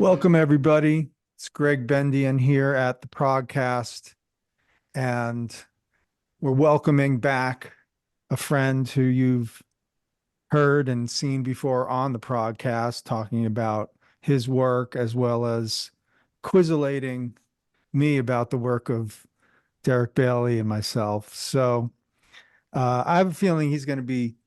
Welcome, everybody. It's Gregg Bendian here at the ProgCast, and we're welcoming back a friend who you've heard and seen before on the ProgCast, talking about his work as well as quizzilating me about the work of Derek Bailey and myself. So I have a feeling he's going to be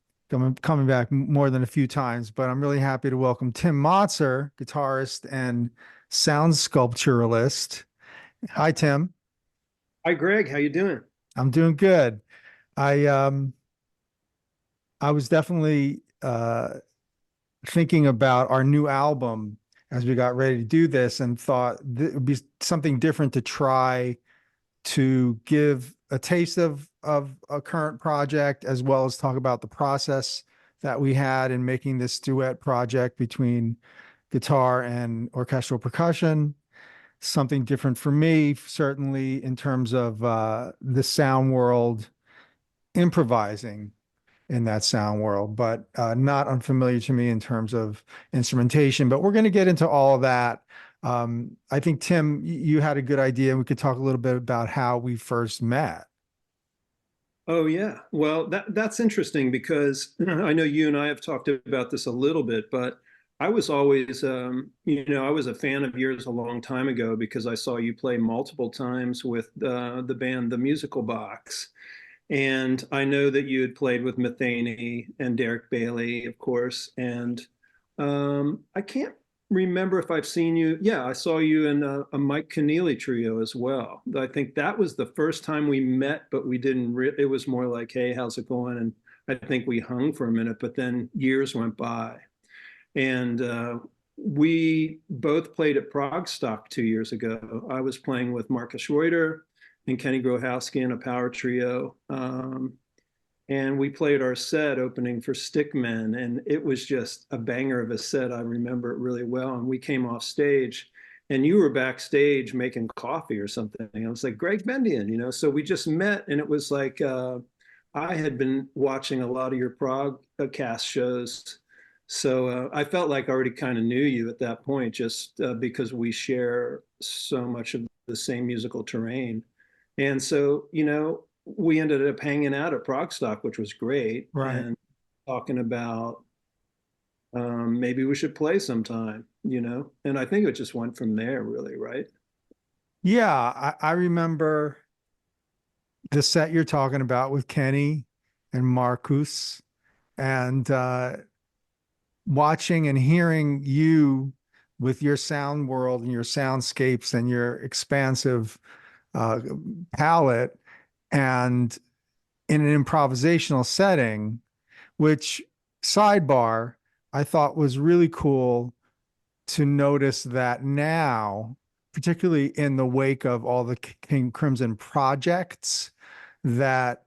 coming back more than a few times, but I'm really happy to welcome Tim Motzer, guitarist and sound sculpturalist. Hi, Tim. Hi, Greg. How you doing? I'm doing good. I um I was definitely thinking about our new album as we got ready to do this and thought it would be something different to try to give a taste of a current project as well as talk about the process that we had in making this duet project between guitar and orchestral percussion. Something different for me, certainly in terms of the sound world, improvising in that sound world, but not unfamiliar to me in terms of instrumentation. But we're going to get into all of that. I think, Tim, you had a good idea. We could talk a little bit about how we first met. Oh yeah. Well, that's interesting because I know you and I have talked about this a little bit, but I was always, I was a fan of yours a long time ago because I saw you play multiple times with the band The Musical Box. And I know that you had played with Metheny and Derek Bailey, of course. And I can't remember if I've seen you. Yeah, I saw you in a Mike Keneally trio as well. I think that was the first time we met, but we didn't. It was more like, "Hey, how's it going?" And I think we hung for a minute, but then years went by, and we both played at ProgStock 2 years ago. I was playing with Marcus Reuter and Kenny Grohowski in a power trio. And we played our set opening for Stickmen, and it was just a banger of a set. I remember it really well. And we came off stage, and you were backstage making coffee or something. I was like, Gregg Bendian. So we just met, and it was like I had been watching a lot of your ProgCast shows. So I felt like I already kind of knew you at that point, just because we share so much of the same musical terrain. And so, we ended up hanging out at ProgStock, which was great, Right. and talking about maybe we should play sometime. And I think it just went from there, really, right? Yeah, I remember the set you're talking about with Kenny and Marcus, and watching and hearing you with your sound world and your soundscapes and your expansive uh, palette, and in an improvisational setting, which, sidebar, I thought was really cool to notice that now, particularly in the wake of all the King Crimson projects, that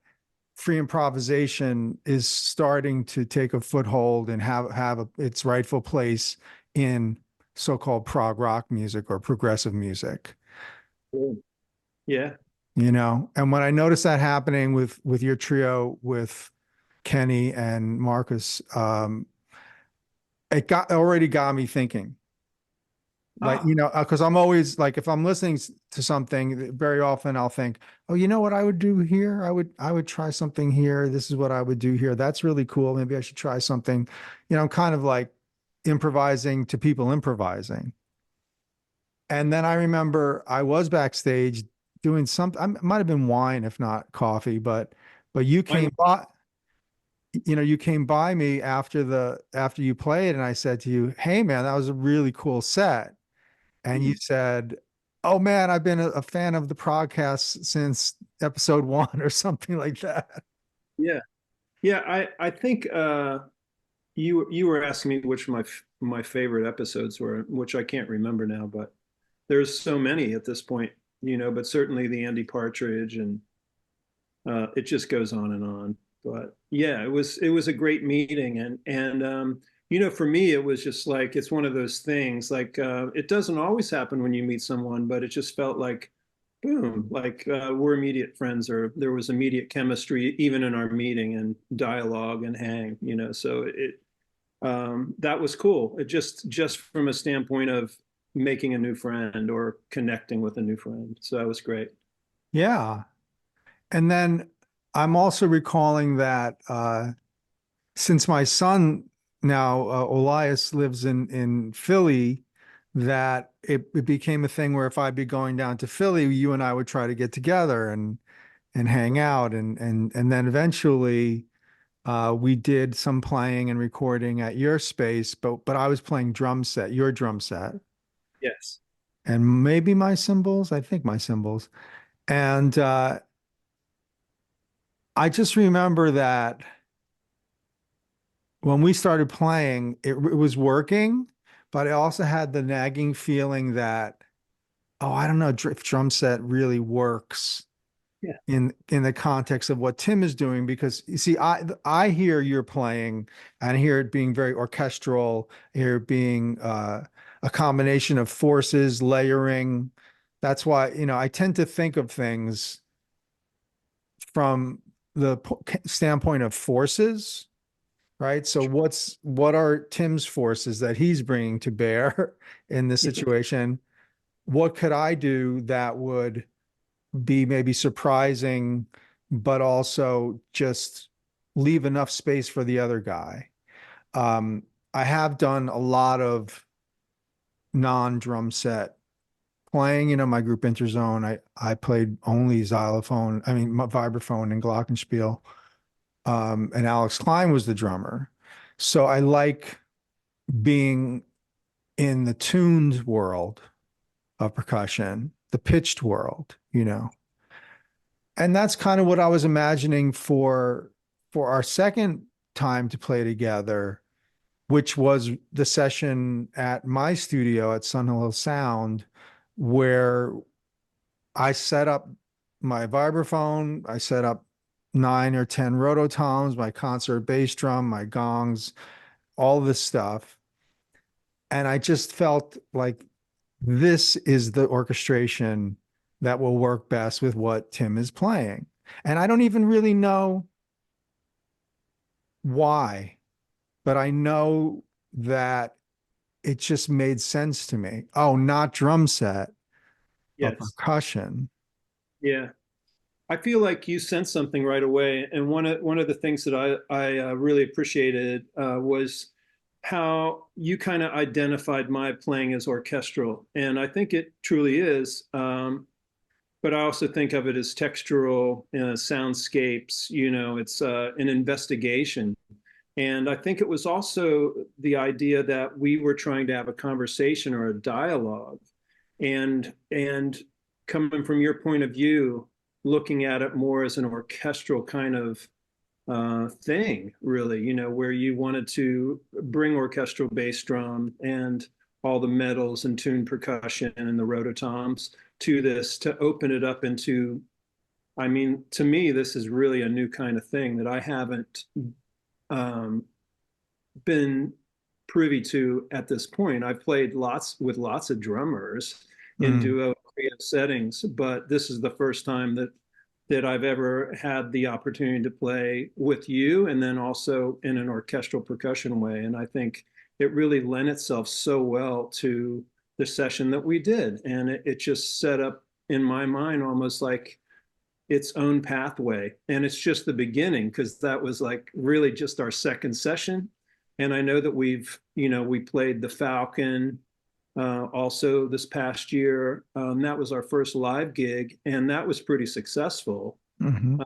free improvisation is starting to take a foothold and have its rightful place in so-called prog rock music or progressive music. Cool. Yeah. And when I noticed that happening with your trio with Kenny and Marcus, it already got me thinking. Like, Ah, because I'm always like, if I'm listening to something, very often I'll think, oh, you know what I would do here? I would try something here. This is what I would do here. That's really cool. Maybe I should try something. I'm kind of like improvising to people improvising. And then I remember I was backstage doing something. It might have been wine, if not coffee, but you I, came by. You came by me after you played, and I said to you, "Hey, man, that was a really cool set." And you said, "Oh man, I've been a fan of the podcast since episode one," or something like that. yeah. Yeah. I think you were asking me which my favorite episodes were, which I can't remember now, but there's so many at this point. But certainly the Andy Partridge and it just goes on and on. But yeah, it was a great meeting, and for me it was just like it's one of those things like it doesn't always happen when you meet someone, but it just felt like boom, like we're immediate friends, or there was immediate chemistry even in our meeting and dialogue and hang. So that was cool. It just from a standpoint of making a new friend or connecting with a new friend. So that was great. Yeah. And then I'm also recalling that since my son now, Elias lives in Philly, that it became a thing where if I'd be going down to Philly, you and I would try to get together and hang out. And then eventually we did some playing and recording at your space, but I was playing your drum set, Yes. and maybe my cymbals, I think my cymbals. And I just remember that when we started playing, it was working, but I also had the nagging feeling that, oh, I don't know if drum set really works Yeah. in the context of what Tim is doing, because you see, I hear you're playing and I hear it being very orchestral, I hear it being a combination of forces, layering. That's why, I tend to think of things from the standpoint of forces, right? So what are Tim's forces that he's bringing to bear in this situation? What could I do that would be maybe surprising, but also just leave enough space for the other guy? Um, I have done a lot of non-drum set playing, my group Interzone. I played only xylophone, vibraphone and glockenspiel. And Nels Cline was the drummer. So I like being in the tuned world of percussion, the pitched world. And that's kind of what I was imagining for our second time to play together, which was the session at my studio at Sun Hill Sound, where I set up my vibraphone, I set up 9 or 10 rototoms, my concert bass drum, my gongs, all this stuff. And I just felt like this is the orchestration that will work best with what Tim is playing. And I don't even really know why, but I know that it just made sense to me. Oh, not drum set, but Yes. percussion. Yeah. I feel like you sensed something right away, and one of the things that I really appreciated was how you kind of identified my playing as orchestral, and I think it truly is. But I also think of it as textural soundscapes. It's an investigation, and I think it was also the idea that we were trying to have a conversation or a dialogue, and coming from your point of view, looking at it more as an orchestral kind of thing, really, where you wanted to bring orchestral bass drum and all the medals and tuned percussion and the rototoms to this, to open it up into, to me, this is really a new kind of thing that I haven't um, been privy to at this point. I've played with lots of drummers in Mm, duo creative settings, but this is the first time that I've ever had the opportunity to play with you, and then also in an orchestral percussion way. And I think it really lent itself so well to the session that we did. And it just set up in my mind almost like its own pathway. And it's just the beginning, because that was like really just our second session. And I know that we played the Falcon also this past year. That was our first live gig, and that was pretty successful. mhm.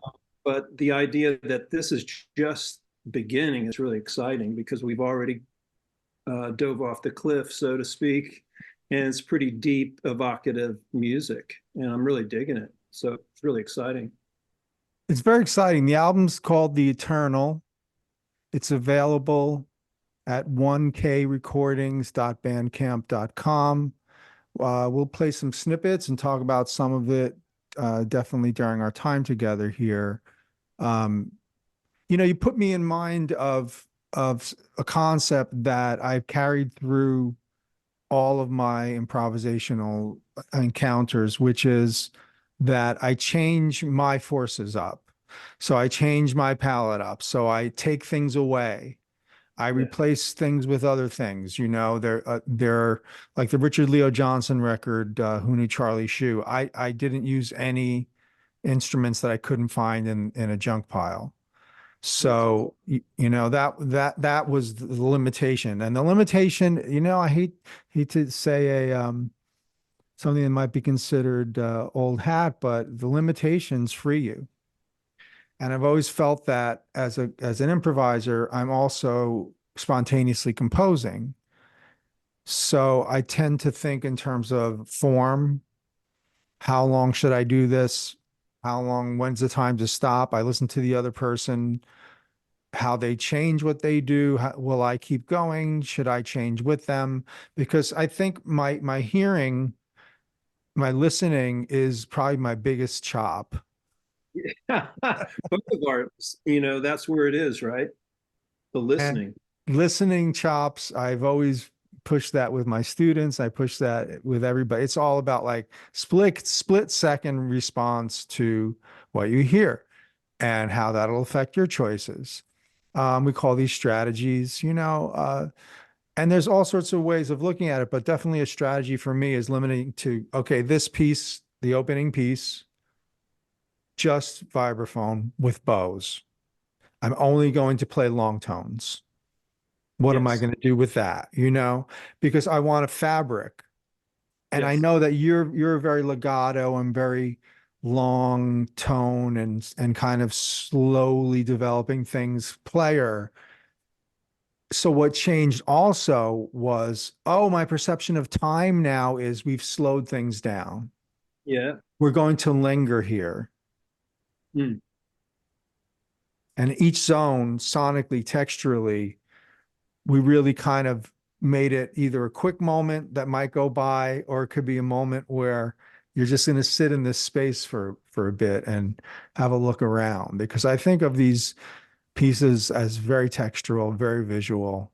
But the idea that this is just beginning is really exciting, because we've already dove off the cliff, so to speak, and it's pretty deep, evocative music, and I'm really digging it. So it's really exciting. It's very exciting. The album's called The Eternal. It's available at 1krecordings.bandcamp.com. We'll play some snippets and talk about some of it definitely during our time together here. Um, you put me in mind of a concept that I've carried through all of my improvisational encounters, which is that I change my forces up. So I change my palette up. So I take things away. I Yeah. replace things with other things. They're like the Richard Leo Johnson record, Who Knew Charlie Shoe. I didn't use any instruments that I couldn't find in a junk pile. That's So, cool. that was the limitation. And the limitation, I hate to say something that might be considered old hat, but the limitations free you. And I've always felt that as an improviser, I'm also spontaneously composing. So I tend to think in terms of form. How long should I do this? How long, when's the time to stop? I listen to the other person, how they change what they do. Will I keep going? Should I change with them? Because I think my hearing, my listening is probably my biggest chop. Both of ours, that's where it is, right? The And listening. listening chops, I've always pushed that with my students. I push that with everybody. It's all about like split second response to what you hear and how that'll affect your choices. We call these strategies, and there's all sorts of ways of looking at it, but definitely a strategy for me is limiting to, okay, this piece, the opening piece, just vibraphone with bows. I'm only going to play long tones. What am I Yes. going to do with that? Because I want a fabric. And I Yes. know that you're a very legato and very long tone and kind of slowly developing things player. So what changed also was, oh, my perception of time now is we've slowed things down. Yeah. We're going to linger here. Mm. And each zone, sonically, texturally, we really kind of made it either a quick moment that might go by, or it could be a moment where you're just going to sit in this space for a bit and have a look around. Because I think of these pieces as very textural, very visual.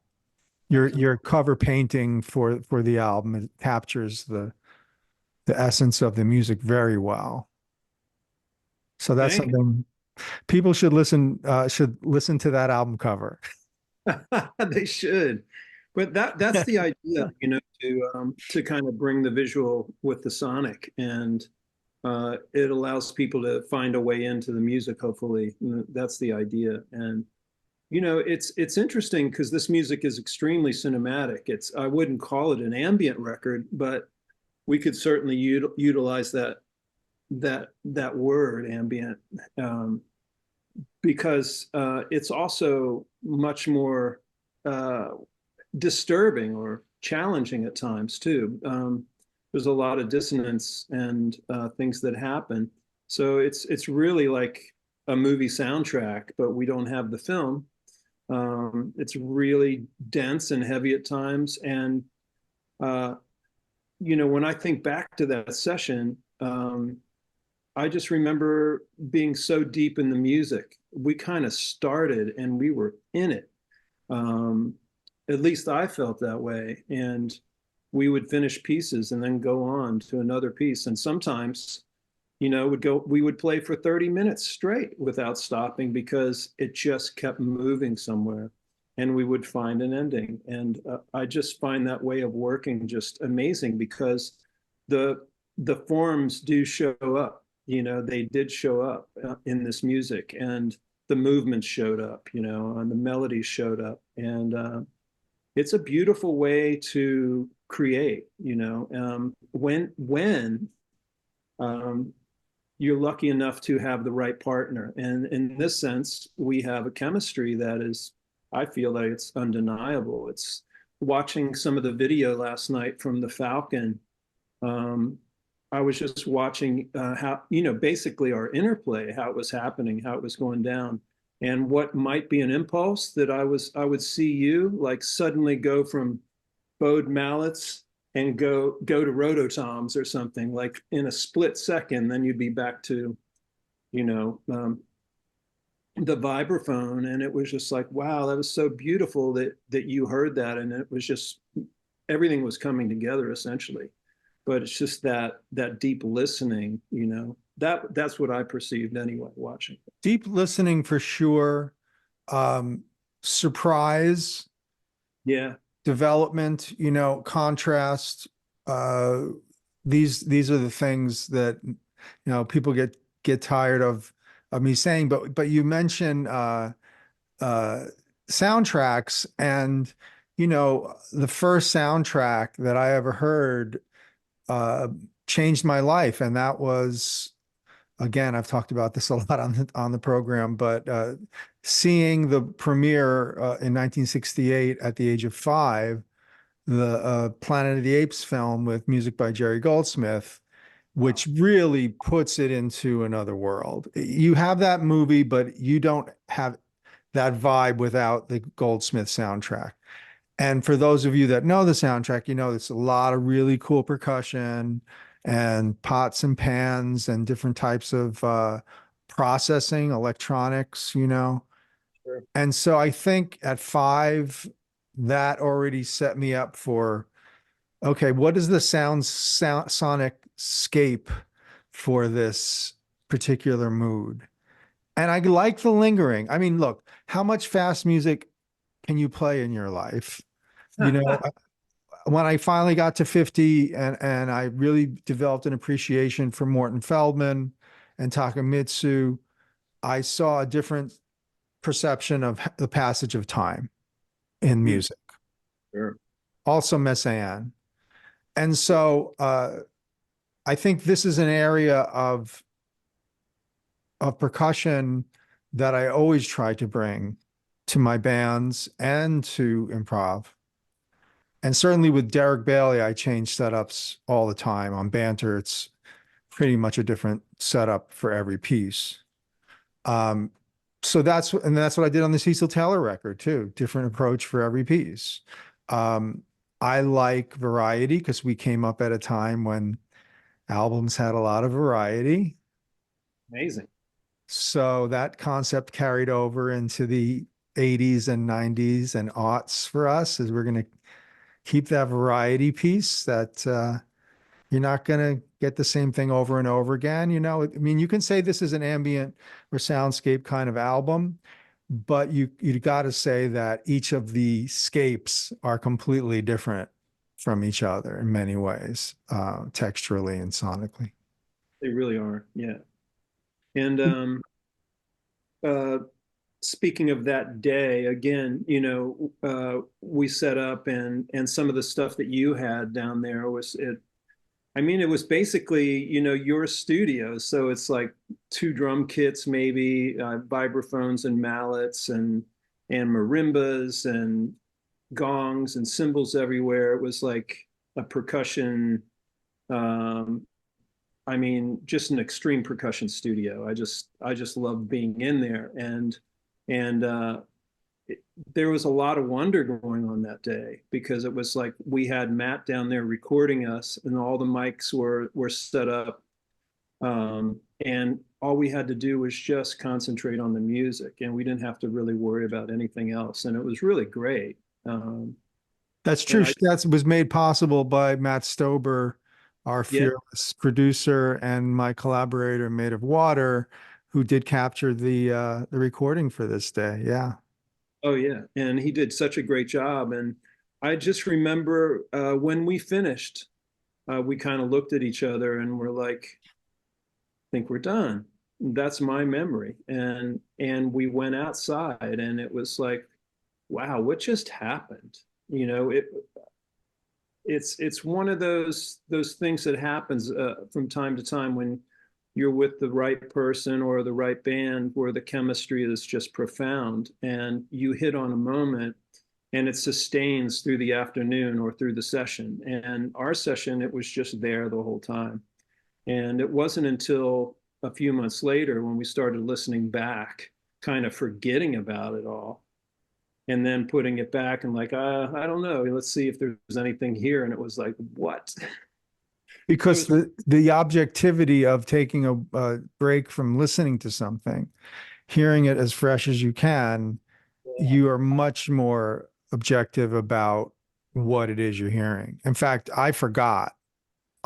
Your cover painting for the album, it captures the essence of the music very well. So that's Thank something people should listen to that album cover. They should. But that's the idea, to kind of bring the visual with the sonic, and it allows people to find a way into the music, hopefully. That's the idea. And it's interesting because this music is extremely cinematic. I wouldn't call it an ambient record, but we could certainly utilize that word ambient, because it's also much more uh, disturbing or challenging at times too. There's a lot of dissonance and things that happen. So it's really like a movie soundtrack, but we don't have the film. It's really dense and heavy at times. And uh, when I think back to that session, I just remember being so deep in the music. We kind of started and we were in it. Um, at least I felt that way. And we would finish pieces and then go on to another piece. And sometimes, we would play for 30 minutes straight without stopping because it just kept moving somewhere, and we would find an ending. And I just find that way of working just amazing because the the forms do show up. They did show up in this music, and the movements showed up, and the melodies showed up. And it's a beautiful way to create, when um, you're lucky enough to have the right partner. And in this sense, we have a chemistry that is, I feel like it's undeniable. It's watching some of the video last night from the Falcon. Um, I was just watching how, basically our interplay, how it was happening, how it was going down, and what might be an impulse that I would see you like suddenly go from bowed mallets and go to rototoms or something like in a split second. Then you'd be back to, you know, um, the vibraphone, and it was just like, wow, that was so beautiful that you heard that, and it was just everything was coming together essentially. But it's just that deep listening, that's what I perceived anyway watching. Deep listening for sure. Um, Surprise. Yeah. development, contrast. Uh, these are the things that people get tired of me saying. But you mentioned uh, soundtracks, and the first soundtrack that I ever heard uh, changed my life, and that was, again, I've talked about this a lot on the program, but seeing the premiere in 1968 at the age of 5, the Planet of the Apes film with music by Jerry Goldsmith, Wow. which really puts it into another world. You have that movie, but you don't have that vibe without the Goldsmith soundtrack. And for those of you that know the soundtrack, there's a lot of really cool percussion and pots and pans and different types of processing, electronics. Sure. And so I think at 5, that already set me up for, okay, what is the sonic scape for this particular mood? And I like the lingering. I mean, look, how much fast music can you play in your life? You know, when I finally got to 50 and I really developed an appreciation for Morton Feldman and Takemitsu, I saw a different perception of the passage of time in Hmm. music, Sure. also Messiaen. And so I think this is an area of percussion that I always try to bring to my bands and to improv. And certainly with Derek Bailey, I change setups all the time. On Banter, it's pretty much a different setup for every piece. Um, so that's what I did on the Cecil Taylor record too. Different approach for every piece. Um, I like variety because we came up at a time when albums had a lot of variety. Amazing. So that concept carried over into the 80s and 90s and aughts for us, is we're going to keep that variety piece that you're not going to get the same thing over and over again. I mean, you can say this is an ambient or soundscape kind of album, but you got to say that each of the scapes are completely different from each other in many ways, texturally and sonically. They really are. Yeah. And uh, speaking of that day, again, we set up, and some of the stuff that you had down there was it. I mean, it was basically, your studio. So it's like 2 drum kits, maybe vibraphones and mallets and marimbas and gongs and cymbals everywhere. It was like a percussion. Um, I mean, just an extreme percussion studio. I just love being in there, and it, there was a lot of wonder going on that day because it was like we had Matt down there recording us, and all the mics were set up, and all we had to do was just concentrate on the music, and we didn't have to really worry about anything else, and it was really great. Um, That's and true. I, That was made possible by Matt Stober, our yeah, fearless producer, and my collaborator, Made of Water, who did capture the recording for this day. Yeah. oh yeah, and he did such a great job, and I just remember when we finished, we kind of looked at each other and we're like, think we're done. That's my memory. And we went outside and it was like, wow, what just happened? It's one of those things that happens from time to time when you're with the right person or the right band where the chemistry is just profound and you hit on a moment and it sustains through the afternoon or through the session. And our session, it was just there the whole time. And it wasn't until a few months later when we started listening back, kind of forgetting about it all, and then putting it back and like, I don't know, let's see if there's anything here. And it was like, what? It Because was, the objectivity of taking a break from listening to something, hearing it as fresh as you can, you are much more objective about what it is you're hearing. In fact, I forgot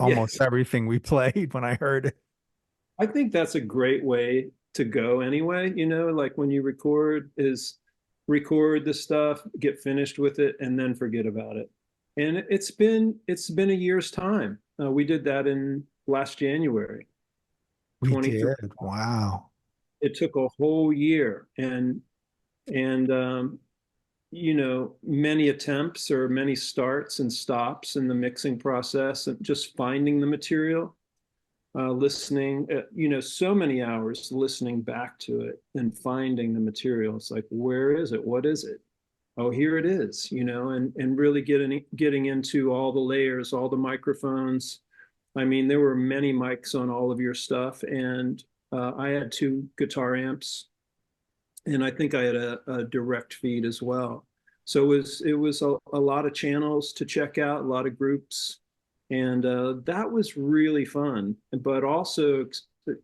yes. almost everything we played when I heard it. I think that's a great way to go anyway. Like when you record is record the stuff, get finished with it, and then forget about it. And it's been a year's time. We did that in last January, We 23. did. Wow. It took a whole year, and you know, many attempts or many starts and stops in the mixing process, and just finding the material, listening, you know, so many hours listening back to it and finding the material. It's like, where is it? What is it? Oh, here it is, you know, and really getting into all the layers, all the microphones. I mean, there were many mics on all of your stuff, and I had 2 guitar amps, and I think I had a direct feed as well. So it was a lot of channels to check out, a lot of groups, and that was really fun. But also,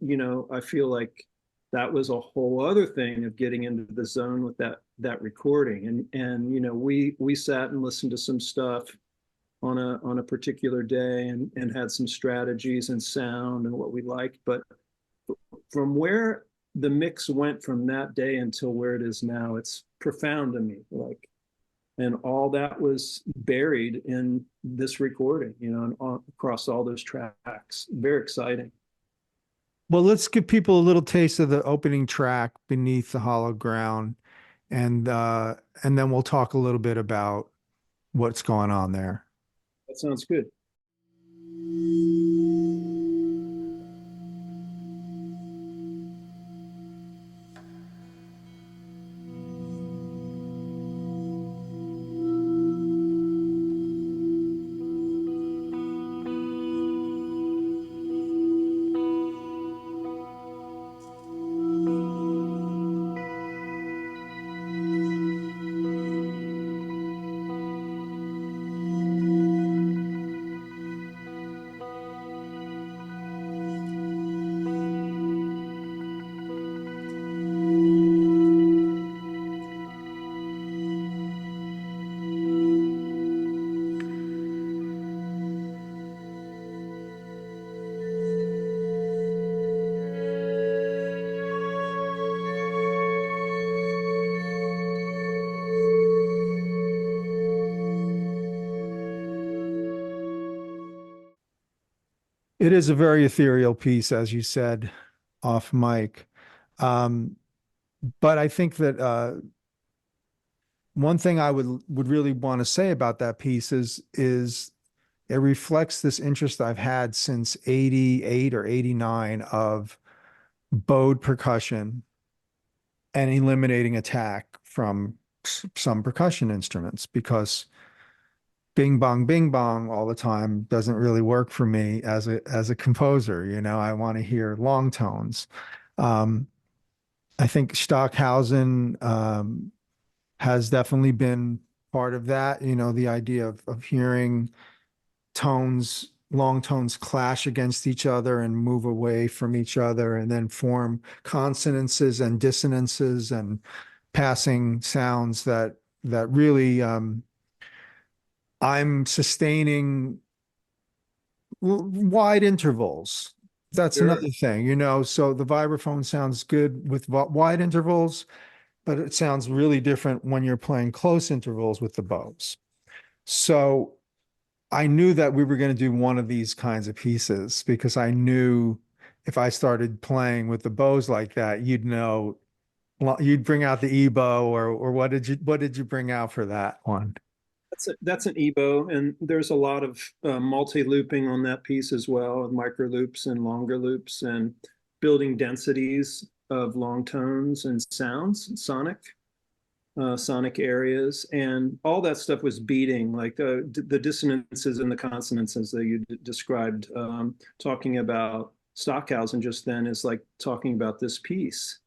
you know, I feel like that was a whole other thing of getting into the zone with that recording, and you know, we sat and listened to some stuff on a particular day, and had some strategies and sound and what we liked. But from where the mix went from that day until where it is now, it's profound to me. Like, and all that was buried in this recording, you know, and across all those tracks. Very exciting. Well, let's give people a little taste of the opening track, Beneath the Hollow Ground, and then we'll talk a little bit about what's going on there. That sounds good. It is a very ethereal piece, as you said, off mic. Um, but I think that one thing I would really want to say about that piece is it reflects this interest I've had since 88 or 89 of bowed percussion and eliminating attack from some percussion instruments, because bing bong all the time doesn't really work for me as a composer. You know, I want to hear long tones. Um, I think Stockhausen has definitely been part of that. You know, the idea of hearing tones, long tones clash against each other and move away from each other, and then form consonances and dissonances and passing sounds that really I'm sustaining wide intervals. That's Sure. another thing, you know. So the vibraphone sounds good with wide intervals, but it sounds really different when you're playing close intervals with the bows. So I knew that we were going to do one of these kinds of pieces, because I knew if I started playing with the bows like that, you'd know, you'd bring out the E-bow, or what did you bring out for that one? That's an EBow, and there's a lot of multi-looping on that piece as well, with micro loops and longer loops, and building densities of long tones and sounds, sonic areas, and all that stuff was beating, like the dissonances and the consonances that you described. Talking about Stockhausen just then is like talking about this piece,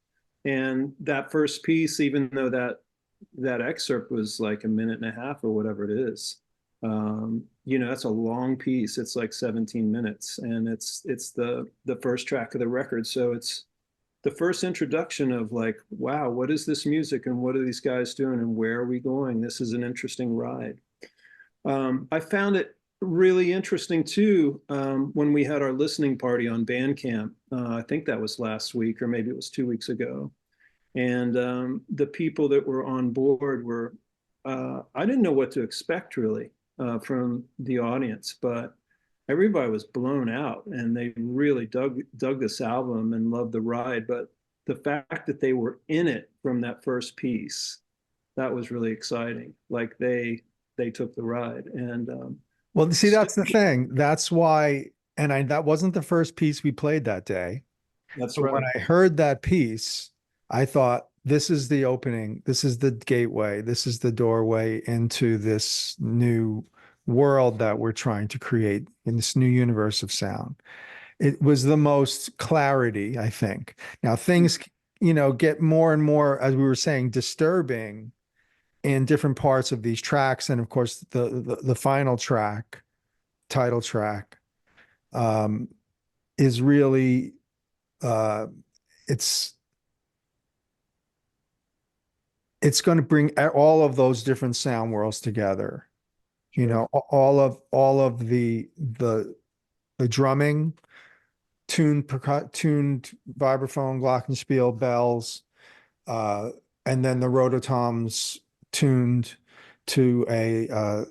and that first piece, even though that excerpt was like a minute and a half or whatever it is, you know, that's a long piece. It's like 17 minutes, and it's the first track of the record, so it's the first introduction of like, wow, what is this music, and what are these guys doing, and where are we going? This is an interesting ride. I found it really interesting too, when we had our listening party on Bandcamp. I think that was last week, or maybe it was 2 weeks ago. And the people that were on board were, I didn't know what to expect really from the audience, but everybody was blown out and they really dug this album and loved the ride. But the fact that they were in it from that first piece, that was really exciting. Like they took the ride. And Well, see, that's the thing. That's why, and that wasn't the first piece we played that day. that's But when right. I heard that piece, I thought, this is the opening, this is the gateway, this is the doorway into this new world that we're trying to create in this new universe of sound. It was the most clarity, I think. Now things, get more and more, as we were saying, disturbing in different parts of these tracks. And of course, the final track, title track, um, is really uh, it's it's going to bring all of those different sound worlds together. Sure. All of the drumming, tuned vibraphone, glockenspiel, bells, uh, and then the rototoms tuned to a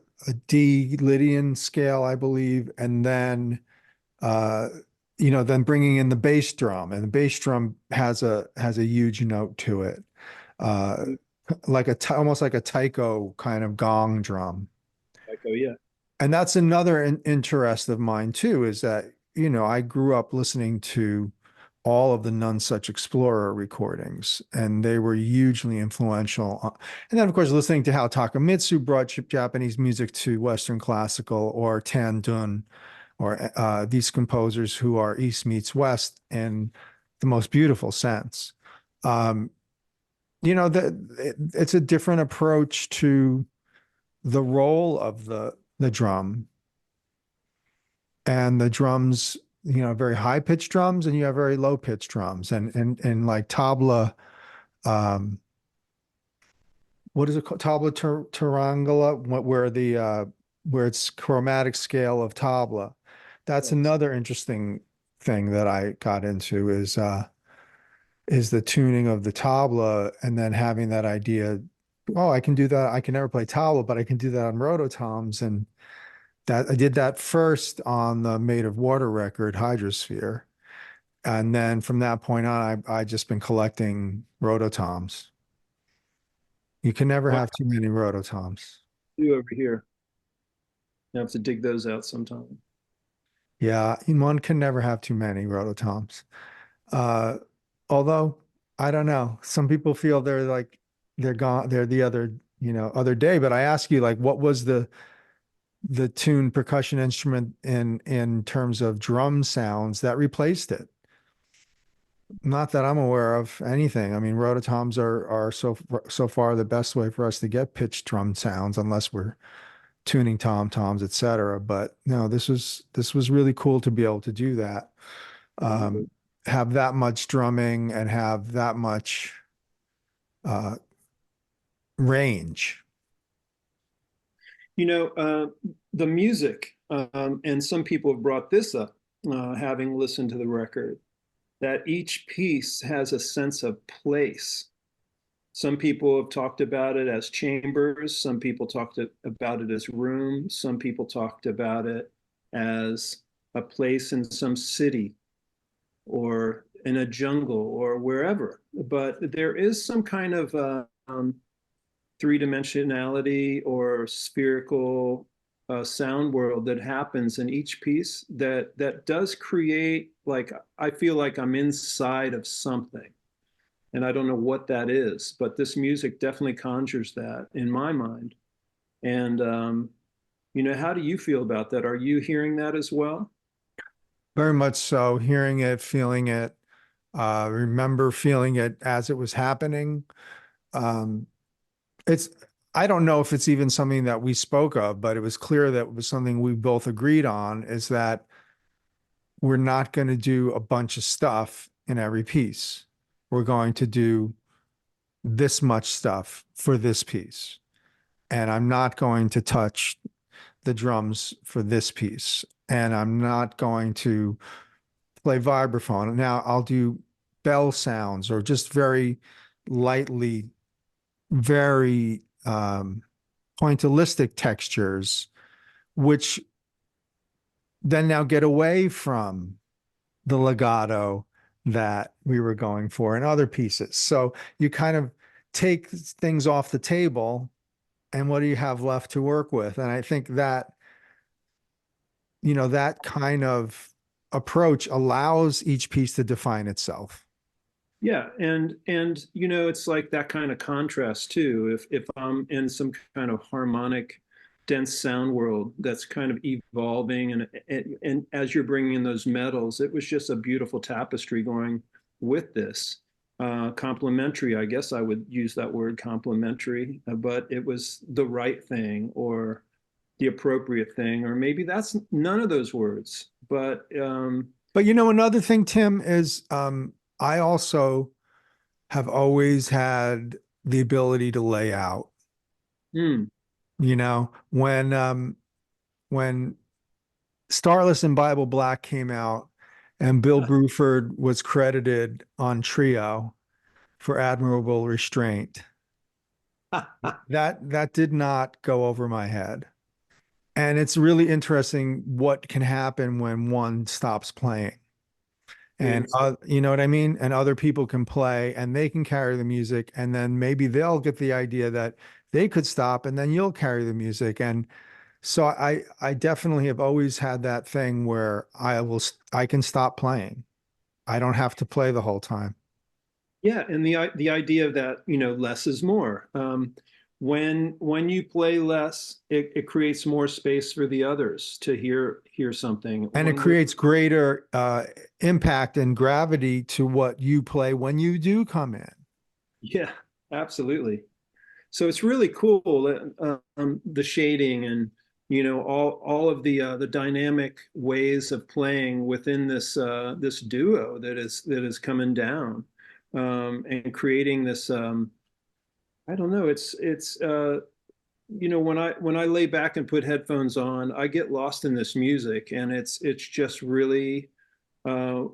D Lydian scale, I believe, and then uh, then bringing in the bass drum, and the bass drum has a huge note to it, uh, like almost like a taiko kind of gong drum. Like, oh yeah. And that's another interest of mine too, is that, I grew up listening to all of the None Such Explorer recordings, and they were hugely influential. And then, of course, listening to how Takamitsu brought Japanese music to Western classical, or Tan Dun, or these composers who are East meets West in the most beautiful sense. Um, it's a different approach to the role of the drum, and the drums, very high pitched drums, and you have very low pitched drums, and like tabla, um, what is it called? Tabla Tarangula, where it's chromatic scale of tabla. That's Yes. another interesting thing that I got into, is the tuning of the tabla, and then having that idea, oh, I can do that. I can never play tabla, but I can do that on rototoms. And that I did that first on the Made of Water record, Hydrosphere. And then from that point on, I just been collecting rototoms. You can never Well, have too many rototoms. you over here. I have to dig those out sometime. Yeah, one can never have too many rototoms. Uh, although I don't know, some people feel they're like they're gone, they're the other day. But I ask you, like, what was the tuned percussion instrument in terms of drum sounds that replaced it? Not that I'm aware of anything. I mean, rototoms are so far the best way for us to get pitched drum sounds, unless we're tuning tom toms, etc. But no, this was really cool to be able to do that. Um, have that much drumming and have that much uh, range. The music, and some people have brought this up, having listened to the record, that each piece has a sense of place. Some people have talked about it as chambers. Some people talked about it as rooms. Some people talked about it as a place in some city or in a jungle or wherever. But there is some kind of three-dimensionality or spherical sound world that happens in each piece that does create, like, I feel like I'm inside of something, and I don't know what that is, but this music definitely conjures that in my mind. And how do you feel about that? Are you hearing that as well? Very much so. Hearing it, feeling it, remember feeling it as it was happening. Um, it's I don't know if it's even something that we spoke of, but it was clear that it was something we both agreed on, is that we're not going to do a bunch of stuff in every piece. We're going to do this much stuff for this piece. And I'm not going to touch the drums for this piece. And I'm not going to play vibraphone. Now I'll do bell sounds, or just very lightly, very pointillistic textures, which then now get away from the legato that we were going for in other pieces. So you kind of take things off the table, and what do you have left to work with? And I think that, that kind of approach allows each piece to define itself. Yeah, and it's like that kind of contrast too. If I'm in some kind of harmonic, dense sound world that's kind of evolving, and as you're bringing in those metals, it was just a beautiful tapestry going with this. Complementary, I guess I would use that word, complementary, but it was the right thing or the appropriate thing, or maybe that's none of those words. But another thing, Tim, is I also have always had the ability to lay out. Hmm. When Starless and Bible Black came out and Bill Bruford was credited on Trio for admirable restraint, that did not go over my head. And it's really interesting what can happen when one stops playing. And you know what I mean? And other people can play and they can carry the music. And then maybe they'll get the idea that they could stop and then you'll carry the music. And so I definitely have always had that thing where I can stop playing. I don't have to play the whole time. Yeah, and the idea of that, less is more. When you play less, it creates more space for the others to hear something. And it creates greater impact and gravity to what you play when you do come in. Yeah, absolutely. So it's really cool, the shading and all of the dynamic ways of playing within this duo that is coming down, and creating this. I don't know. It's when I lay back and put headphones on, I get lost in this music, and it's just really uh,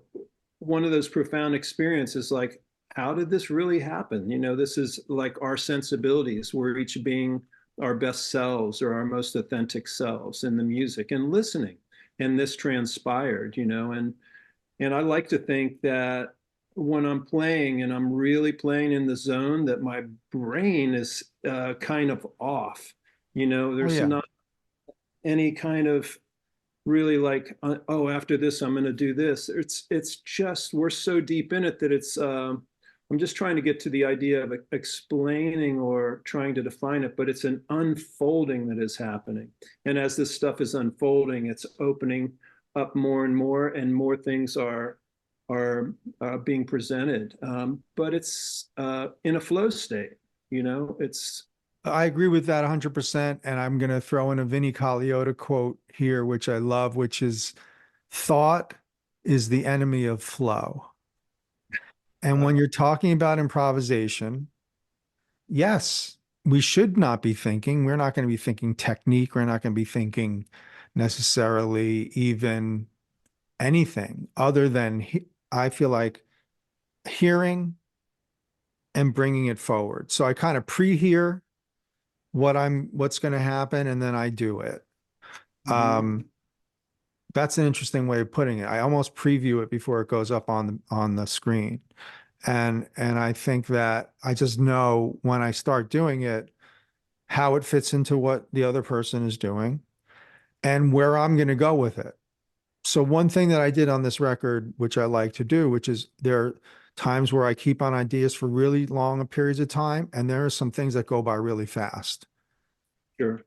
one of those profound experiences. Like, how did this really happen? This is like our sensibilities. We're each being our best selves or our most authentic selves in the music and listening. And this transpired, and I like to think that when I'm playing and I'm really playing in the zone, that my brain is kind of off. Oh There's yeah. not any kind of really like, oh, after this I'm going to do this. It's just we're so deep in it that it's. I'm just trying to get to the idea of explaining or trying to define it, but it's an unfolding that is happening. And as this stuff is unfolding, it's opening up more and more things are being presented. But it's in a flow state. It's I agree with that 100%. And I'm going to throw in a Vinnie Colaiuta quote here, which I love, which is thought is the enemy of flow. And when you're talking about improvisation, yes, we should not be thinking. We're not going to be thinking technique. We're not going to be thinking necessarily even anything other than I feel like hearing and bringing it forward. So I kind of pre-hear what's going to happen, and then I do it. Um, that's an interesting way of putting it. I almost preview it before it goes up on the screen. And I think that I just know when I start doing it, how it fits into what the other person is doing and where I'm going to go with it. So one thing that I did on this record, which I like to do, which is there are times where I keep on ideas for really long periods of time, and there are some things that go by really fast. sure.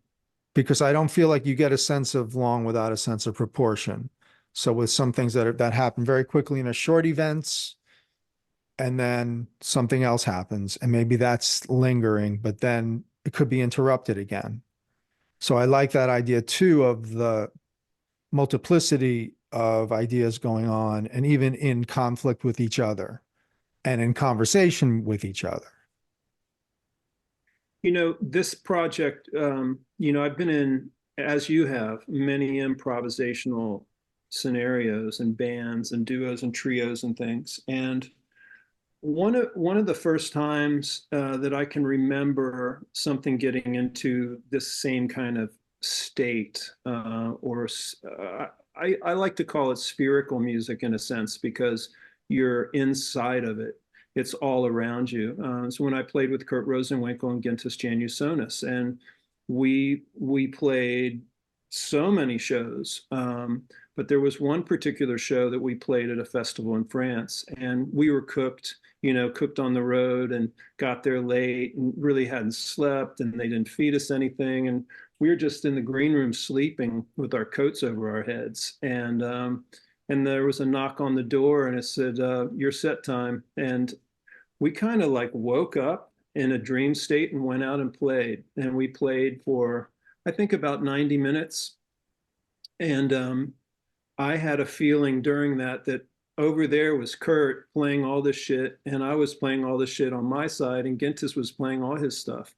Because I don't feel like you get a sense of long without a sense of proportion. So with some things that happen very quickly in a short events, and then something else happens, and maybe that's lingering, but then it could be interrupted again. So I like that idea too of the multiplicity of ideas going on, and even in conflict with each other and in conversation with each other. This project, I've been in, as you have, many improvisational scenarios and bands and duos and trios and things. And one of the first times that I can remember something getting into this same kind of state, I like to call it spherical music in a sense because you're inside of it. It's all around you. So when I played with Kurt Rosenwinkel and Gentis Janusonis, and we played so many shows. But there was one particular show that we played at a festival in France, and we were cooked, cooked on the road and got there late and really hadn't slept, and they didn't feed us anything. And we were just in the green room sleeping with our coats over our heads. And there was a knock on the door and it said, your set time. And we kind of like woke up in a dream state and went out and played. And we played for, I think, about 90 minutes. And I had a feeling during that over there was Kurt playing all this shit, and I was playing all this shit on my side, and Gentis was playing all his stuff.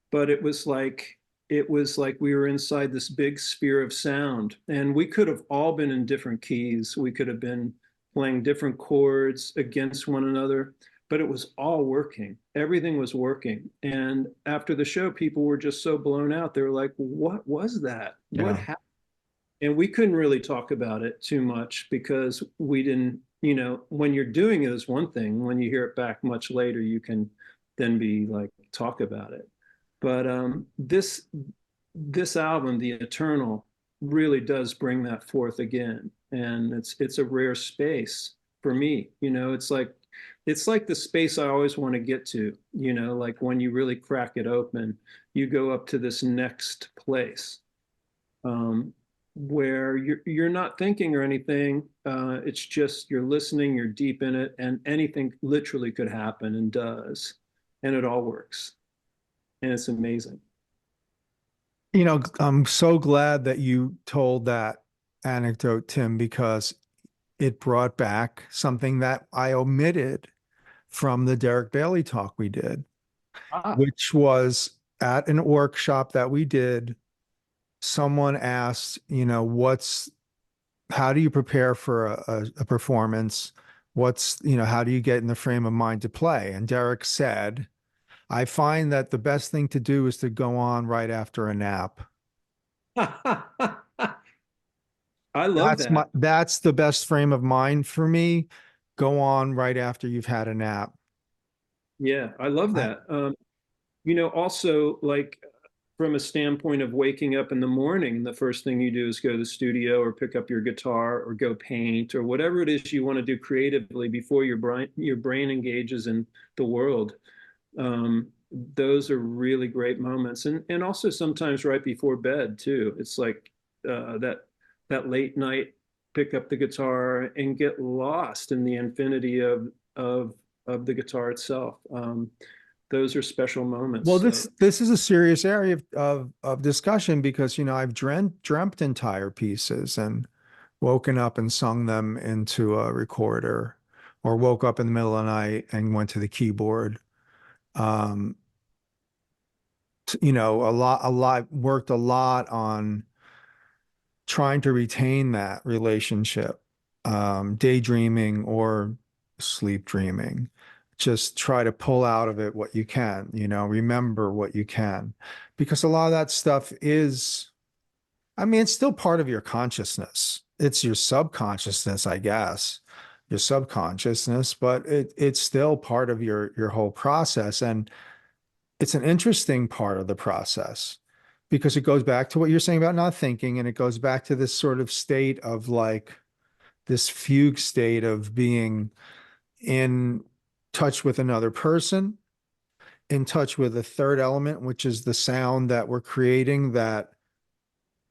But it was like we were inside this big sphere of sound, and we could have all been in different keys. We could have been playing different chords against one another, but it was all working. Everything was working. And after the show, people were just so blown out. They were like, "What was that? What Yeah. happened?" And we couldn't really talk about it too much because we didn't, when you're doing it is one thing. When you hear it back much later, you can then be like, talk about it. But this album, The Eternal, really does bring that forth again. And it's a rare space for me. It's like the space I always want to get to, like when you really crack it open, you go up to this next place. Where you're not thinking or anything. It's just you're listening, you're deep in it, and anything literally could happen and does, and it all works, and it's amazing. I'm so glad that you told that anecdote, Tim, because it brought back something that I omitted from the Derek Bailey talk we did, Ah, which was at an workshop that we did. Someone asked, how do you prepare for a performance? How do you get in the frame of mind to play? And Derek said, I find that the best thing to do is to go on right after a nap. I love That's my that. that's the best frame of mind for me. Go on right after you've had a nap. Yeah, I love I, that. Also, like from a standpoint of waking up in the morning, the first thing you do is go to the studio or pick up your guitar or go paint or whatever it is you want to do creatively before your brain engages in the world. Those are really great moments, and also sometimes right before bed too. It's like that late night, pick up the guitar and get lost in the infinity of of the guitar itself. Those are special moments. well, So this is a serious area of discussion because I've dreamt entire pieces and woken up and sung them into a recorder, or woke up in the middle of the night and went to the keyboard. Um, worked a lot on trying to retain that relationship, daydreaming or sleep dreaming. Just try to pull out of it what you can, remember what you can. Because a lot of that stuff is, I mean, it's still part of your consciousness. It's your subconsciousness, I guess, your subconsciousness, but it's still part of your whole process. And it's an interesting part of the process because it goes back to what you're saying about not thinking, and it goes back to this sort of state of like this fugue state of being in touch with another person, in touch with a third element, which is the sound that we're creating that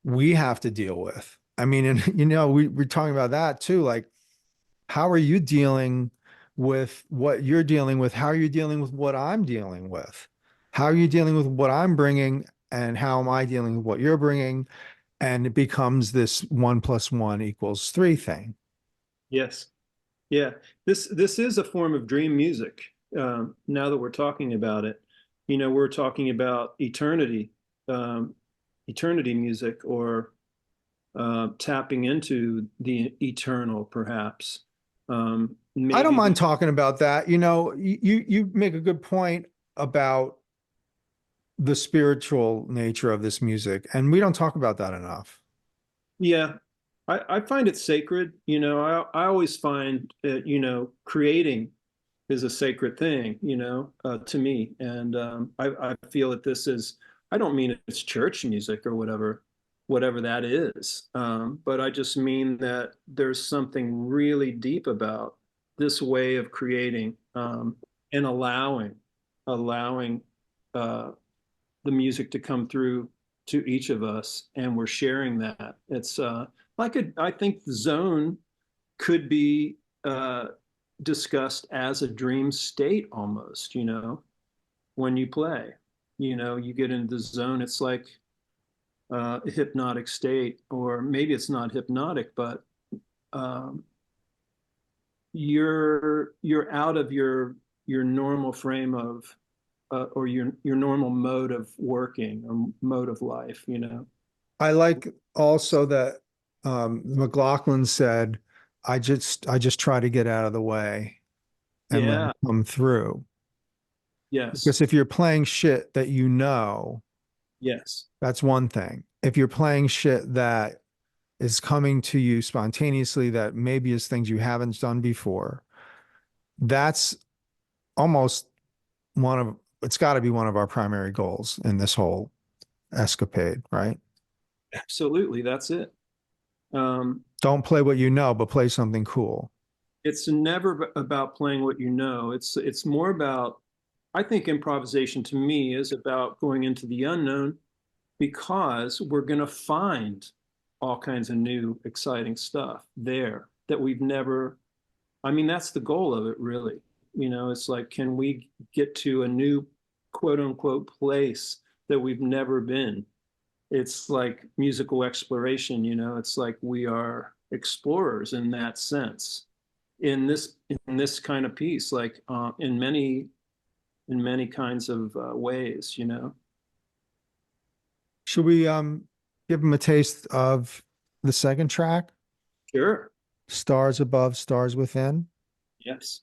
we have to deal with. I mean, and we're talking about that too. Like, how are you dealing with what you're dealing with? How are you dealing with what I'm dealing with? How are you dealing with what I'm bringing? And how am I dealing with what you're bringing? And it becomes this 1 + 1 = 3 thing. yes, yeah, this is a form of dream music. Now that we're talking about it, we're talking about um, eternity music, or tapping into the eternal, perhaps. I don't Maybe mind talking about that. You make a good point about the spiritual nature of this music, and we don't talk about that enough. yeah, I find it sacred. I always find that, creating is a sacred thing, to me. And I feel that this is, I don't mean it's church music or whatever that is. But I just mean that there's something really deep about this way of creating, and allowing uh, the music to come through to each of us, and we're sharing that. It's I think the zone could be discussed as a dream state almost, when you play. You get into the zone, it's like a hypnotic state, or maybe it's not hypnotic, but um, you're out of your normal frame of or your normal mode of working or mode of life. I like also that McLaughlin said, I just try to get out of the way and let it Yeah. come through. Yes. Because if you're playing shit that Yes. that's one thing. If you're playing shit that is coming to you spontaneously, that maybe is things you haven't done before, that's almost it's got to be one of our primary goals in this whole escapade, right? Absolutely. That's it. Um, Don't play what you know, but play something cool. it's never about playing what you know. It's more about, I think improvisation to me is about going into the unknown, because we're going to find all kinds of new exciting stuff there that we've never, I mean, that's the goal of it, really. It's like, can we get to a new quote unquote place that we've never been? It's like musical exploration. It's like we are explorers in that sense, in this kind of piece, like in many kinds of ways. Should we give them a taste of the second track, Sure. Stars Above, Stars Within? Yes.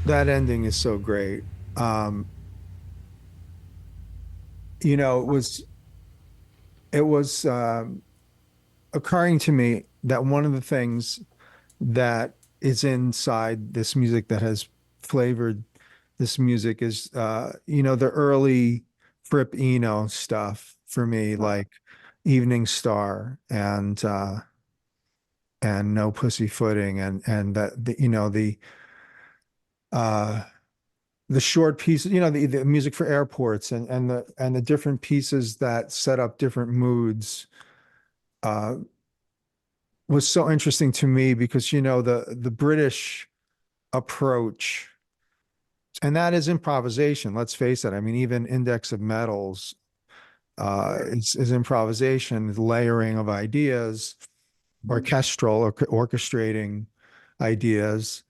That ending is so great. Um, you know, it was occurring to me that one of the things that is inside this music that has flavored this music is the early Fripp Eno stuff for me, like Evening Star and No Pussyfooting and that uh the short pieces, the music for airports and the different pieces that set up different moods uh was so interesting to me because the British approach, and that is improvisation, let's face it. I mean, even Index of Metals is improvisation, layering of ideas, orchestral or orchestrating ideas.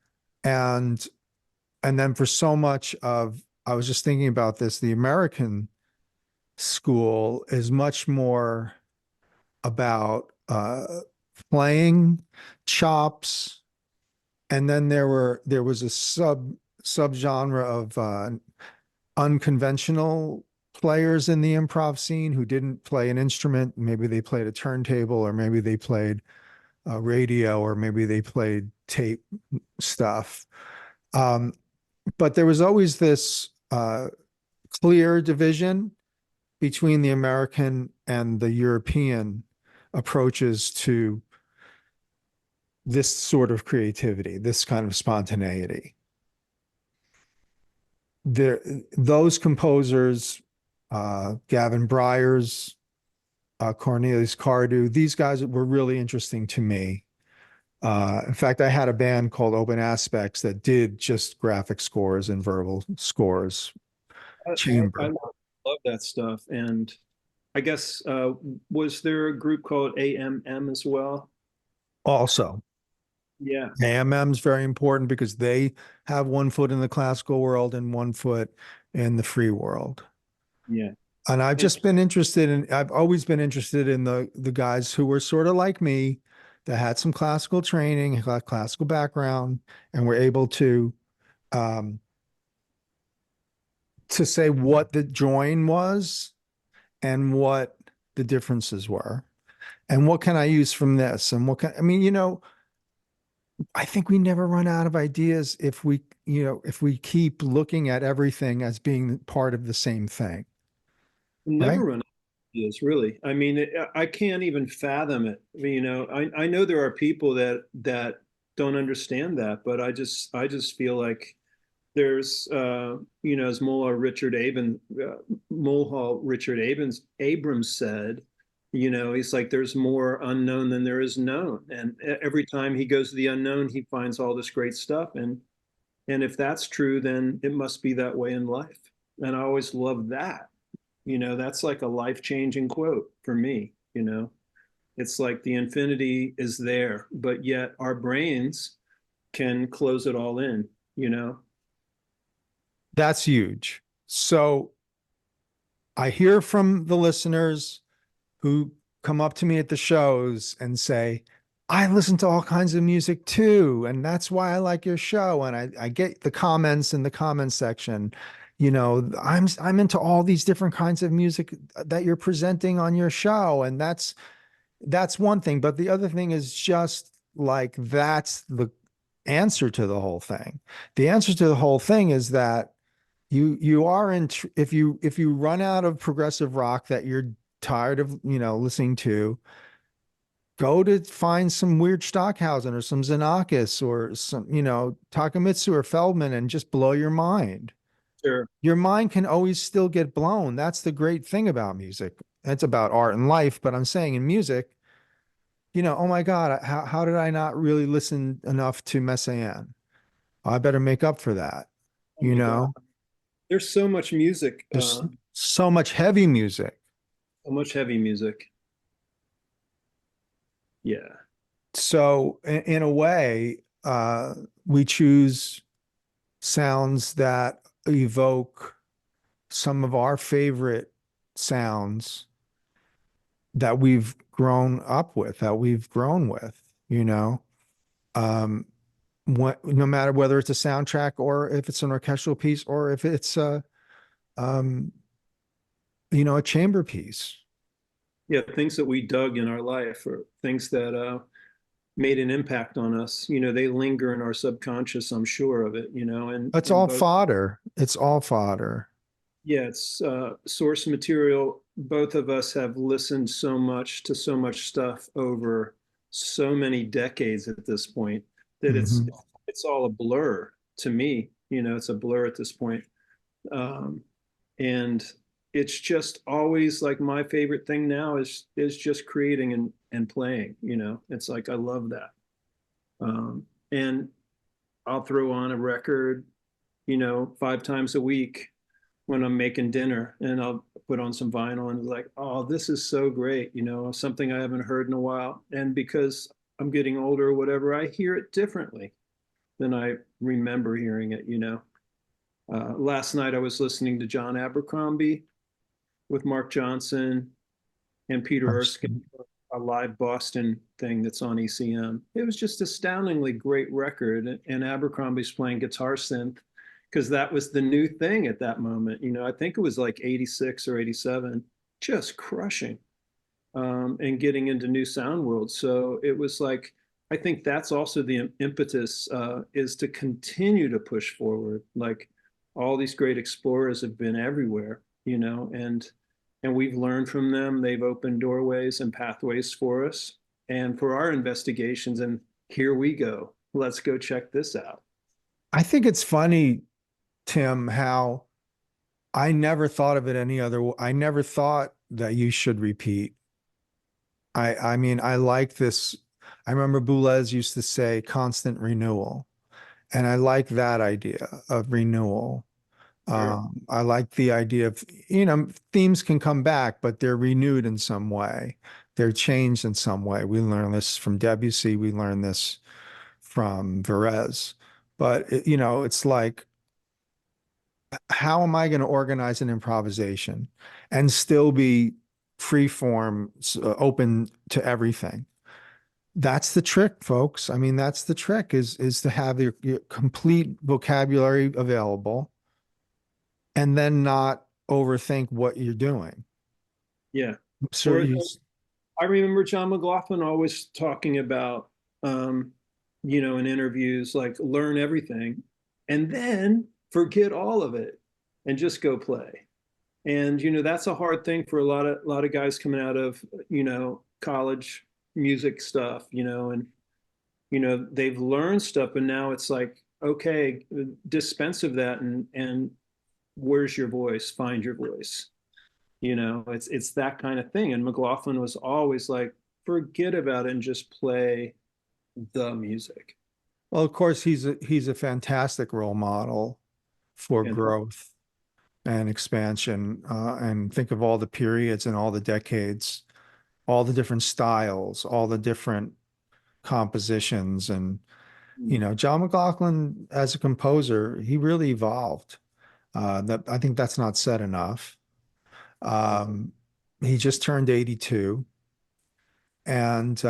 And and then for so much of, I was just thinking about this, the American school is much more about playing chops. And then there was a subgenre of unconventional players in the improv scene who didn't play an instrument. Maybe they played a turntable, or maybe they played radio, or maybe they played tape stuff. Um, but there was always this clear division between the American and the European approaches to this sort of creativity, this kind of spontaneity. Those composers, Gavin Bryars, Cornelius Cardew, these guys were really interesting to me. In fact, I had a band called Open Aspects that did just graphic scores and verbal scores, I chamber. love that stuff. And I guess, was there a group called AMM as well? Also, Yeah, AMM is very important because they have one foot in the classical world and one foot in the free world. yeah. And And I've always been interested in the guys who were sort of like me, that had some classical training, had classical background, and were able um, to say what the join was and what the differences were. And what can I use from this? And I mean, I think we never run out of ideas if we keep looking at everything as being part of the same thing, right? never run out of ideas, really. I mean, I can't even fathom it. I mean, I know there are people that don't understand that, but I just feel like there's, as Mulhall Richard Abrams said, he's like, there's more unknown than there is known. And every time he goes to the unknown, he finds all this great stuff. And if that's true, then it must be that way in life. And I always love that. That's like a life-changing quote for me. It's like the infinity is there, but yet our brains can close it all in. That's huge. So I hear from the listeners who come up to me at the shows and say, I listen to all kinds of music too. And that's why I like your show. And I get the comments in the comments section. I'm into all these different kinds of music that you're presenting on your show. And that's one thing. But the other thing is just like that's the answer to the whole thing. The answer to the whole thing is that you are in if you run out of progressive rock that you're tired of listening to, go to find some weird Stockhausen or some Xenakis or some Takamitsu or Feldman and just blow your mind. Sure. Your mind can always still get blown. That's the great thing about music. It's about art and life, but I'm saying in music, oh my God, how did I not really listen enough to Messiaen? I better make up for that. Oh You my God. know, There's so much music, there's so much heavy music. so much heavy music. Yeah. So in a way, we choose sounds that evoke some of our favorite sounds that we've grown up with, that we've grown with, um, no matter whether it's a soundtrack or if it's an orchestral piece or if it's um, a chamber piece. Yeah, things that we dug in our life or things that made an impact on us, they linger in our subconscious, I'm sure of it, It's and all both. fodder. It's all fodder. Yeah, it's source material. Both of us have listened so much to so much stuff over so many decades at this point that it's Mhm. it's all a blur to me. It's a blur at this point. Um, and it's just always like my favorite thing now is just creating and playing. It's like I love that. And I'll throw on a record, 5 times a week when I'm making dinner, and I'll put on some vinyl and it's like, oh, this is so great, something I haven't heard in a while. And because I'm getting older or whatever, I hear it differently than I remember hearing it. Last night I was listening to John Abercrombie with Mark Johnson and Peter Erskine, a live Boston thing that's on ECM. It was just astoundingly great record. And Abercrombie's playing guitar synth because that was the new thing at that moment. I think it was like 86 or 87, just crushing. and getting into new sound worlds. So it was like, I think that's also the impetus, is to continue to push forward. Like all these great explorers have been everywhere, and we've learned from them. They've opened doorways and pathways for us and for our investigations. And here we go. Let's go check this out. I think it's funny, Tim, how I never thought of it any other way. I never thought that you should repeat. I mean, I like this. I remember Boulez used to say constant renewal, and I like that idea of renewal. Sure. I like the idea of, themes can come back, but they're renewed in some way. They're changed in some way. We learned this from Debussy. We learned this from Varese. But, it's like, how am I going to organize an improvisation and still be free form, open to everything? That's the trick, folks. I mean, that's the trick is to have your complete vocabulary available and then not overthink what you're doing. Yeah. So Or you, I remember John McLaughlin always talking about, in interviews, like learn everything and then forget all of it and just go play. And, that's a hard thing for a lot of guys coming out of, college music stuff, and, they've learned stuff and now it's like, okay, dispense of that and where's your voice? Find your voice. It's that kind of thing. And McLaughlin was always like, forget about it and just play the music. well, of course, he's a fantastic role model for And growth and expansion. And think of all the periods and all the decades, all the different styles, all the different compositions. And, John McLaughlin as a composer, he really evolved. That I think that's not said enough. Um, he just turned 82, and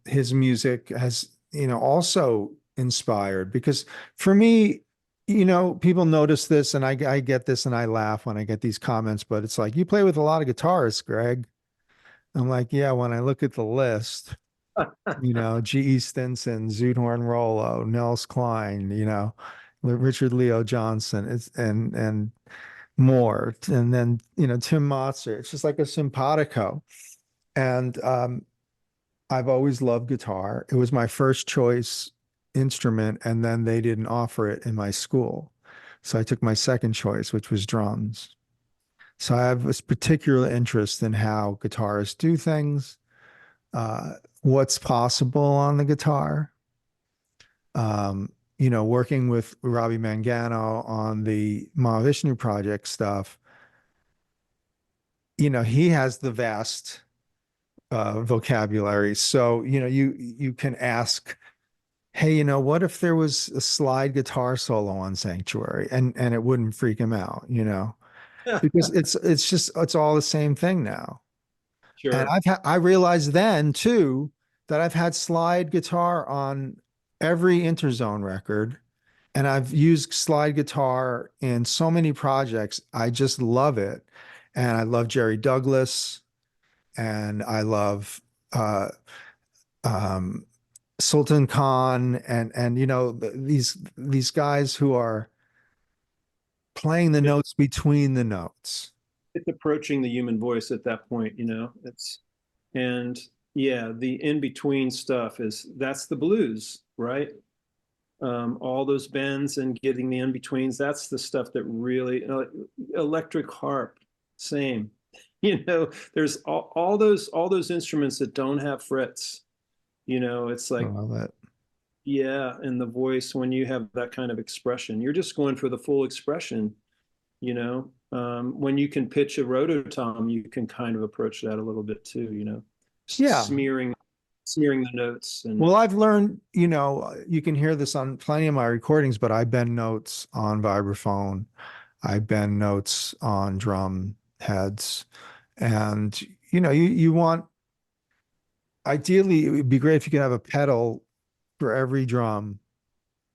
his music has, also inspired because for me, people notice this, and I get this, and I laugh when I get these comments, but it's like, you play with a lot of guitarists, Greg. I'm like, yeah, when I look at the list, G.E. Stinson, Zoot Rollo, Nels Cline, Richard Leo Johnson, and more. And then, Tim Motzer. It's just like a simpatico. And I've always loved guitar. It was my first choice instrument, and then they didn't offer it in my school. So I took my second choice, which was drums. So I have this particular interest in how guitarists do things, what's possible on the guitar. Working with Robbie Mangano on the Mahavishnu Project stuff, he has the vast vocabulary. So, you can ask, hey, what if there was a slide guitar solo on Sanctuary and it wouldn't freak him out, because it's all the same thing now. And sure. I realized then too that I've had slide guitar on every Interzone record, and I've used slide guitar in so many projects. I just love it. And I love Jerry Douglas, and I love uh, um, Sultan Khan, and these guys who are playing the It, notes between the notes. it's approaching the human voice at that point, and yeah, the in between stuff that's the blues, right? All those bends and getting the in betweens, that's the stuff that really, electric harp, same. There's all those instruments that don't have frets. It's I like, love it. yeah, and the voice, when you have that kind of expression, you're just going for the full expression. When you can pitch a rototom, you can kind of approach that a little bit too. Yeah. Smearing the notes and Well, I've learned, you can hear this on plenty of my recordings, but I bend notes on vibraphone. I bend notes on drum heads. And, you want, ideally, it would be great if you could have a pedal for every drum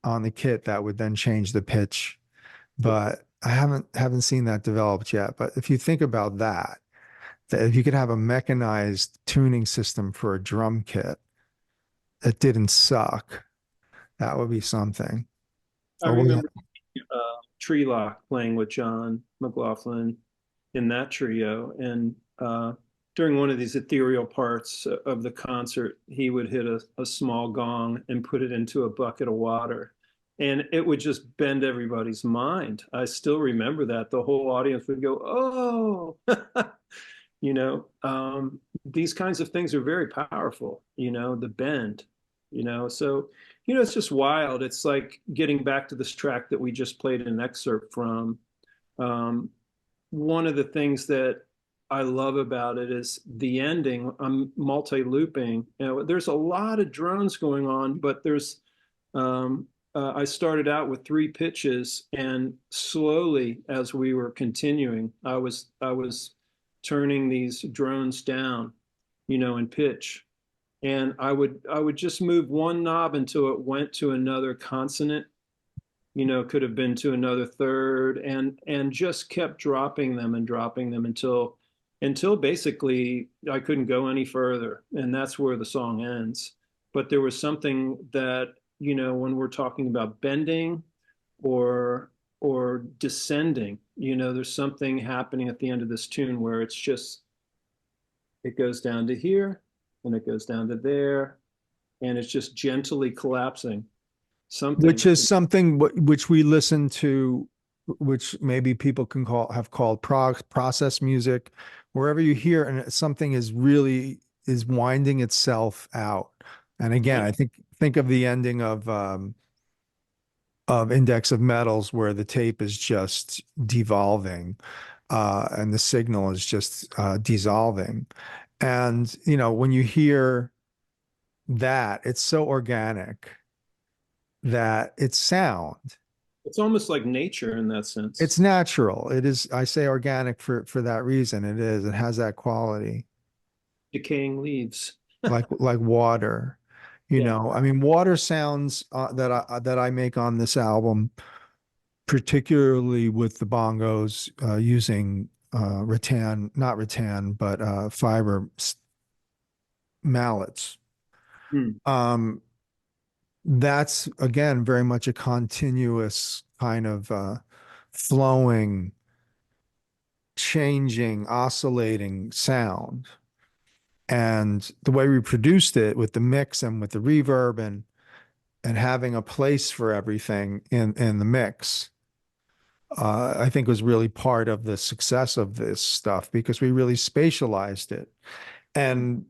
on the kit that would then change the pitch. But I haven't seen that developed yet. But if you think about that, that if you could have a mechanized tuning system for a drum kit that didn't suck, that would be something. I Or we remember Tree Lock playing with John McLaughlin in that trio. And during one of these ethereal parts of the concert, he would hit a small gong and put it into a bucket of water. And it would just bend everybody's mind. I still remember that. The whole audience would go, oh, these kinds of things are very powerful, the bend, so, it's just wild. It's like getting back to this track that we just played an excerpt from. One of the things that I love about it is the ending. I'm multi-looping. There's a lot of drones going on, but I started out with 3 pitches, and slowly, as we were continuing, I was turning these drones down, in pitch. And I would just move one knob until it went to another consonant, could have been to another third, and just kept dropping them until basically I couldn't go any further. And that's where the song ends. But there was something that, when we're talking about bending or descending, there's something happening at the end of this tune where it goes down to here and it goes down to there, and it's just gently collapsing. which Something. is something which we listen to, which maybe people have called process music, wherever you hear and something is winding itself out. And again, Yeah. I think of the ending of Index of Metals, where the tape is just devolving, and the signal is just dissolving. And when you hear that, it's so organic that it's sound. It's almost like nature in that sense. It's natural. It is, I say organic for that reason. It is. It has that quality, Decaying leaves. like water. Yeah. I mean, water sounds that I make on this album, particularly with the bongos using rattan, not rattan, but fiber mallets. Hmm. Um, that's again very much a continuous kind of flowing, changing, oscillating sound. And the way we produced it with the mix and with the reverb and having a place for everything in the mix, I think was really part of the success of this stuff, because we really spatialized it. And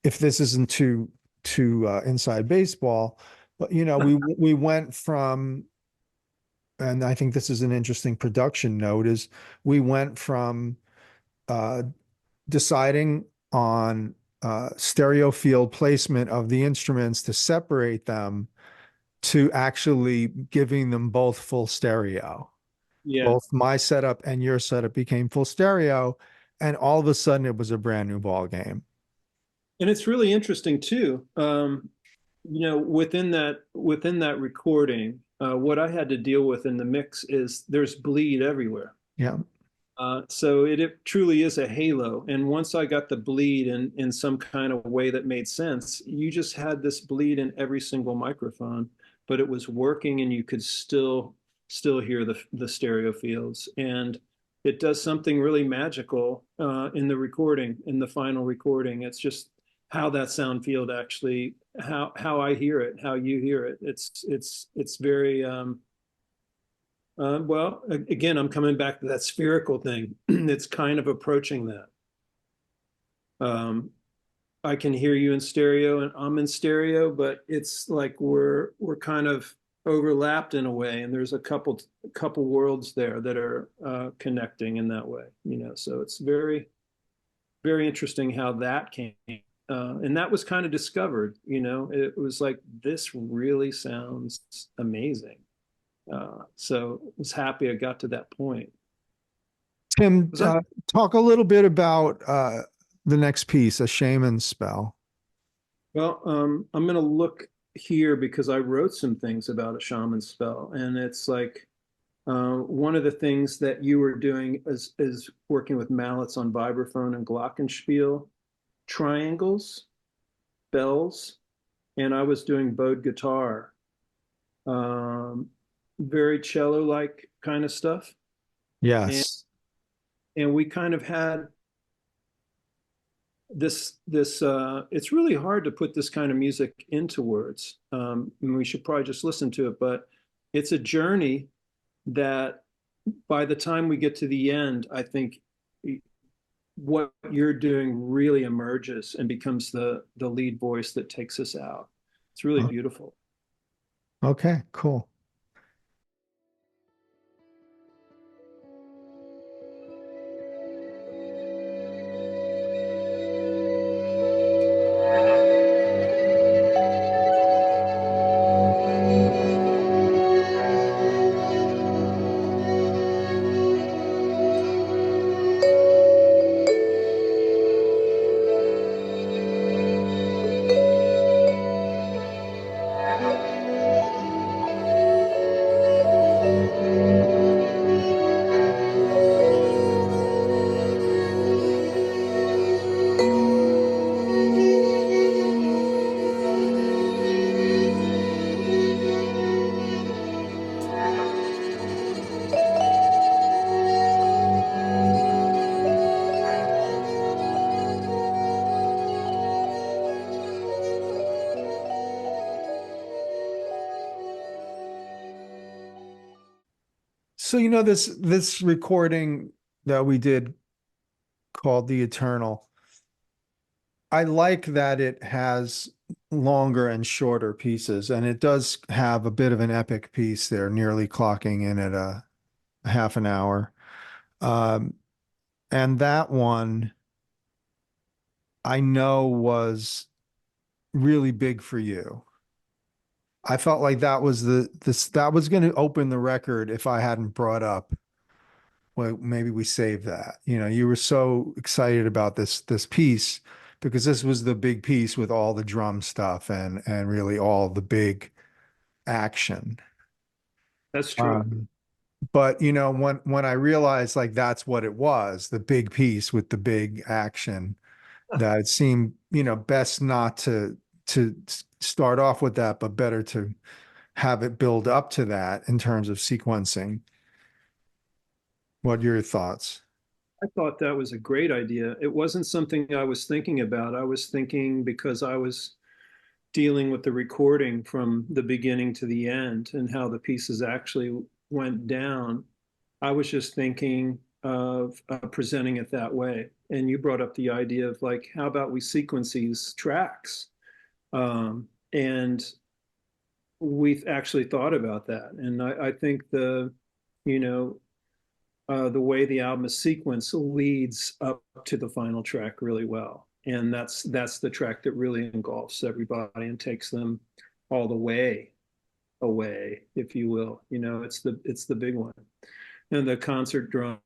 if this isn't too inside baseball, but we went from, and I think this is an interesting production note, is we went from uh, deciding on stereo field placement of the instruments to separate them, to actually giving them both full stereo. Yeah. Both my setup and your setup became full stereo, and all of a sudden it was a brand new ball game. And it's really interesting too. Within that recording, what I had to deal with in the mix is there's bleed everywhere. Yeah. So it truly is a halo. And once I got the bleed in some kind of way that made sense, you just had this bleed in every single microphone, but it was working, and you could still hear the stereo fields. And it does something really magical in the recording, in the final recording. It's just how that sound field actually, how I hear it, how you hear it. It's very well, again, I'm coming back to that spherical thing. It's kind of approaching that. Um, I can hear you in stereo and I'm in stereo, but it's like we're kind of overlapped in a way, and there's a couple worlds there that are connecting in that way. So it's very, very interesting how that came. And that was kind of discovered. It was like, this really sounds amazing. So I was happy I got to that point. Tim, Was that talk a little bit about the next piece, A Shaman Spell. well? I'm gonna look here because I wrote some things about a shaman spell, and it's like One of the things that you were doing is working with mallets on vibraphone and glockenspiel, triangles, bells, and I was doing bowed guitar, um, very cello-like kind of stuff. And Yes. and we kind of had this it's really hard to put this kind of music into words. And we should probably just listen to it, but it's a journey that by the time we get to the end, I think what you're doing really emerges and becomes the lead voice that takes us out. It's really beautiful. Okay, cool. So, this recording that we did called The Eternal, I like that it has longer and shorter pieces, and it does have a bit of an epic piece there, nearly clocking in at a half an hour. Um, and that one I know was really big for you. I felt like that was that was going to open the record if I hadn't brought up, well, maybe we save that. You were so excited about this piece because this was the big piece with all the drum stuff and really all the big action. That's true. Um, but when I realized like that's what it was, the big piece with the big action, that it seemed, best not to start off with that, but better to have it build up to that in terms of sequencing. What are your thoughts? I thought that was a great idea. It wasn't something I was thinking about. I was thinking because I was dealing with the recording from the beginning to the end and how the pieces actually went down. I was just thinking of presenting it that way. And you brought up the idea of like, how about we sequence these tracks? And we've actually thought about that. And I think you know, the way the album is sequenced leads up to the final track really well. And that's the track that really engulfs everybody and takes them all the way away, if you will. It's the big one. And the concert drum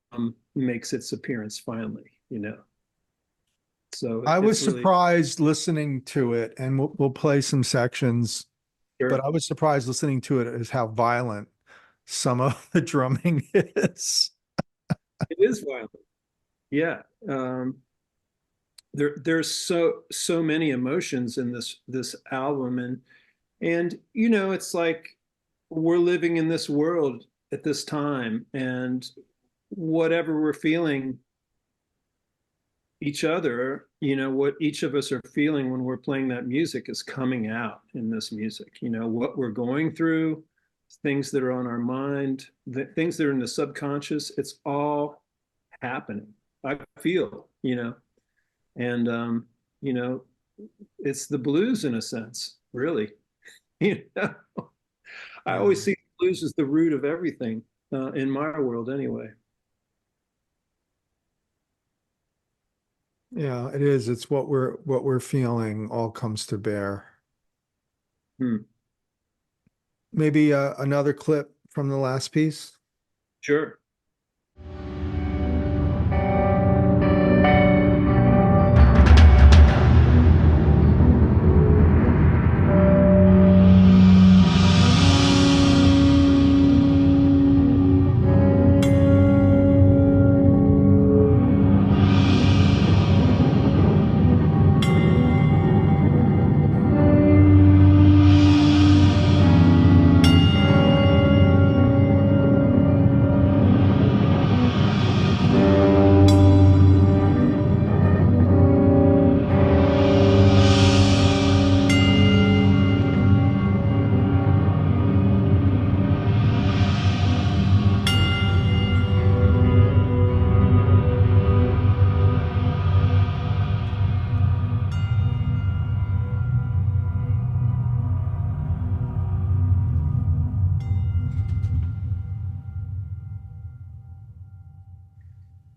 makes its appearance finally. So I was it's really surprised listening to it, and we'll play some sections, but sure. I was surprised listening to it as how violent some of the drumming is. It is violent. Yeah. There's so many emotions in this album, and it's like we're living in this world at this time, and whatever we're feeling each other, what each of us are feeling when we're playing that music is coming out in this music. What we're going through, things that are on our mind, the things that are in the subconscious, it's all happening. I feel. And you know, it's the blues in a sense, really. You know, I Yeah. always see blues as the root of everything in my world, anyway. Yeah, it is. It's what we're feeling all comes to bear. Hmm. Maybe another clip from the last piece. Sure.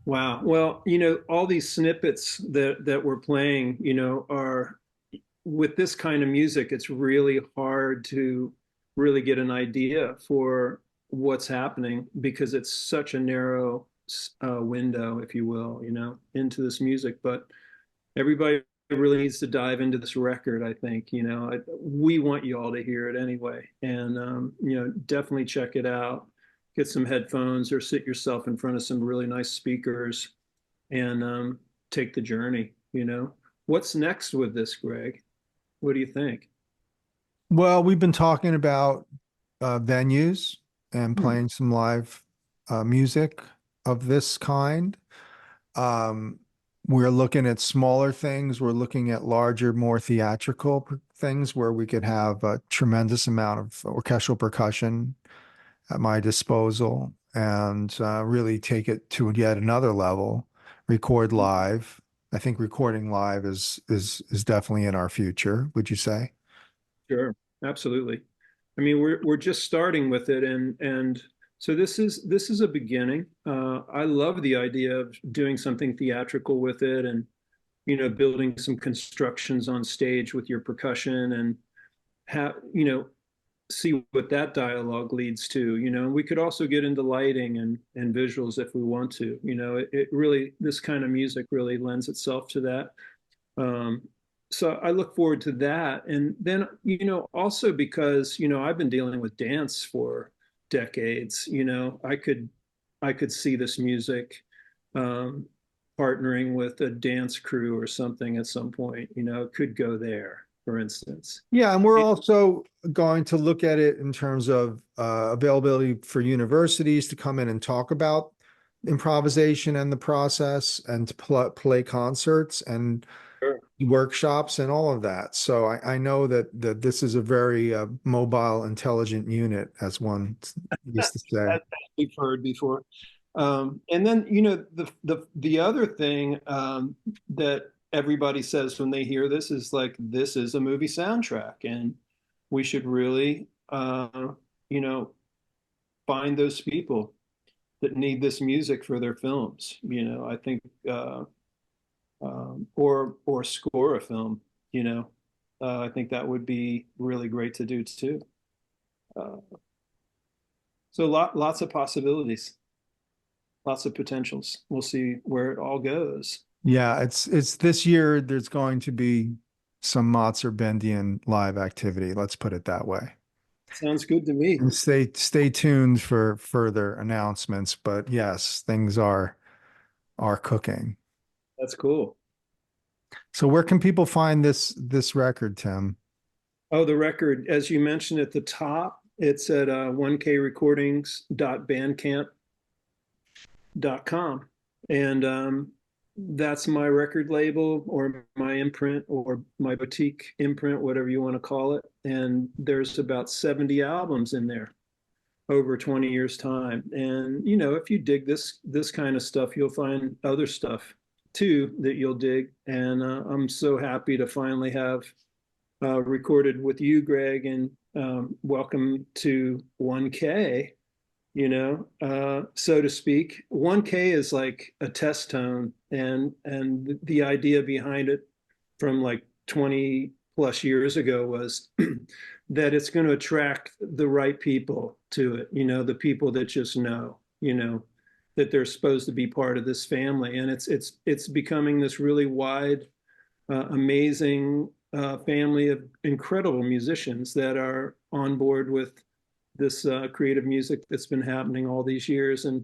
Wow. Well, all these snippets that we're playing, are with this kind of music, it's really hard to really get an idea for what's happening because it's such a narrow window, if you will, into this music. But everybody really needs to dive into this record, I think. We want you all to hear it anyway. And, definitely check it out. Get some headphones or sit yourself in front of some really nice speakers and take the journey. What's next with this, Greg? What do you think? Well, we've been talking about venues and Hmm. playing some live music of this kind. Um, we're looking at smaller things. We're looking at larger, more theatrical things where we could have a tremendous amount of orchestral percussion at my disposal and really take it to yet another level, record live. I think recording live is definitely in our future, would you say? Sure, absolutely. I mean, we're just starting with it, and so this is a beginning. I love the idea of doing something theatrical with it, and building some constructions on stage with your percussion, and have see what that dialogue leads to. We could also get into lighting and visuals if we want to. It really, this kind of music really lends itself to that. Um, so I look forward to that. And then, also because, I've been dealing with dance for decades, I could see this music um, partnering with a dance crew or something at some point. It could go there, for instance. Yeah, and we're also going to look at it in terms of availability for universities to come in and talk about improvisation and the process and to play concerts and Sure. workshops and all of that. So I know that this is a very mobile, intelligent unit, as one used to say. That we've heard before. And then, the other thing that everybody says when they hear this is like, this is a movie soundtrack, and we should really, you know, find those people that need this music for their films. I think, or score a film. I think that would be really great to do too. Uh, so lots of possibilities. Lots of potentials. We'll see where it all goes. Yeah, it's this year there's going to be some Motzer Bendian live activity, let's put it that way. Sounds good to me. And stay tuned for further announcements, but yes, things are cooking. That's cool. So where can people find this record, Tim? Oh, the record, as you mentioned at the top, it's at 1krecordings.bandcamp.com. And that's my record label or my imprint or my boutique imprint, whatever you want to call it. And there's about 70 albums in there over 20 years time. And if you dig this kind of stuff, you'll find other stuff too that you'll dig. And I'm so happy to finally have recorded with you, Greg, and welcome to 1K, so to speak. 1K is like a test tone, and the idea behind it from like 20 plus years ago was that it's going to attract the right people to it, the people that just know, that they're supposed to be part of this family. And it's becoming this really wide, amazing family of incredible musicians that are on board with this creative music that's been happening all these years. And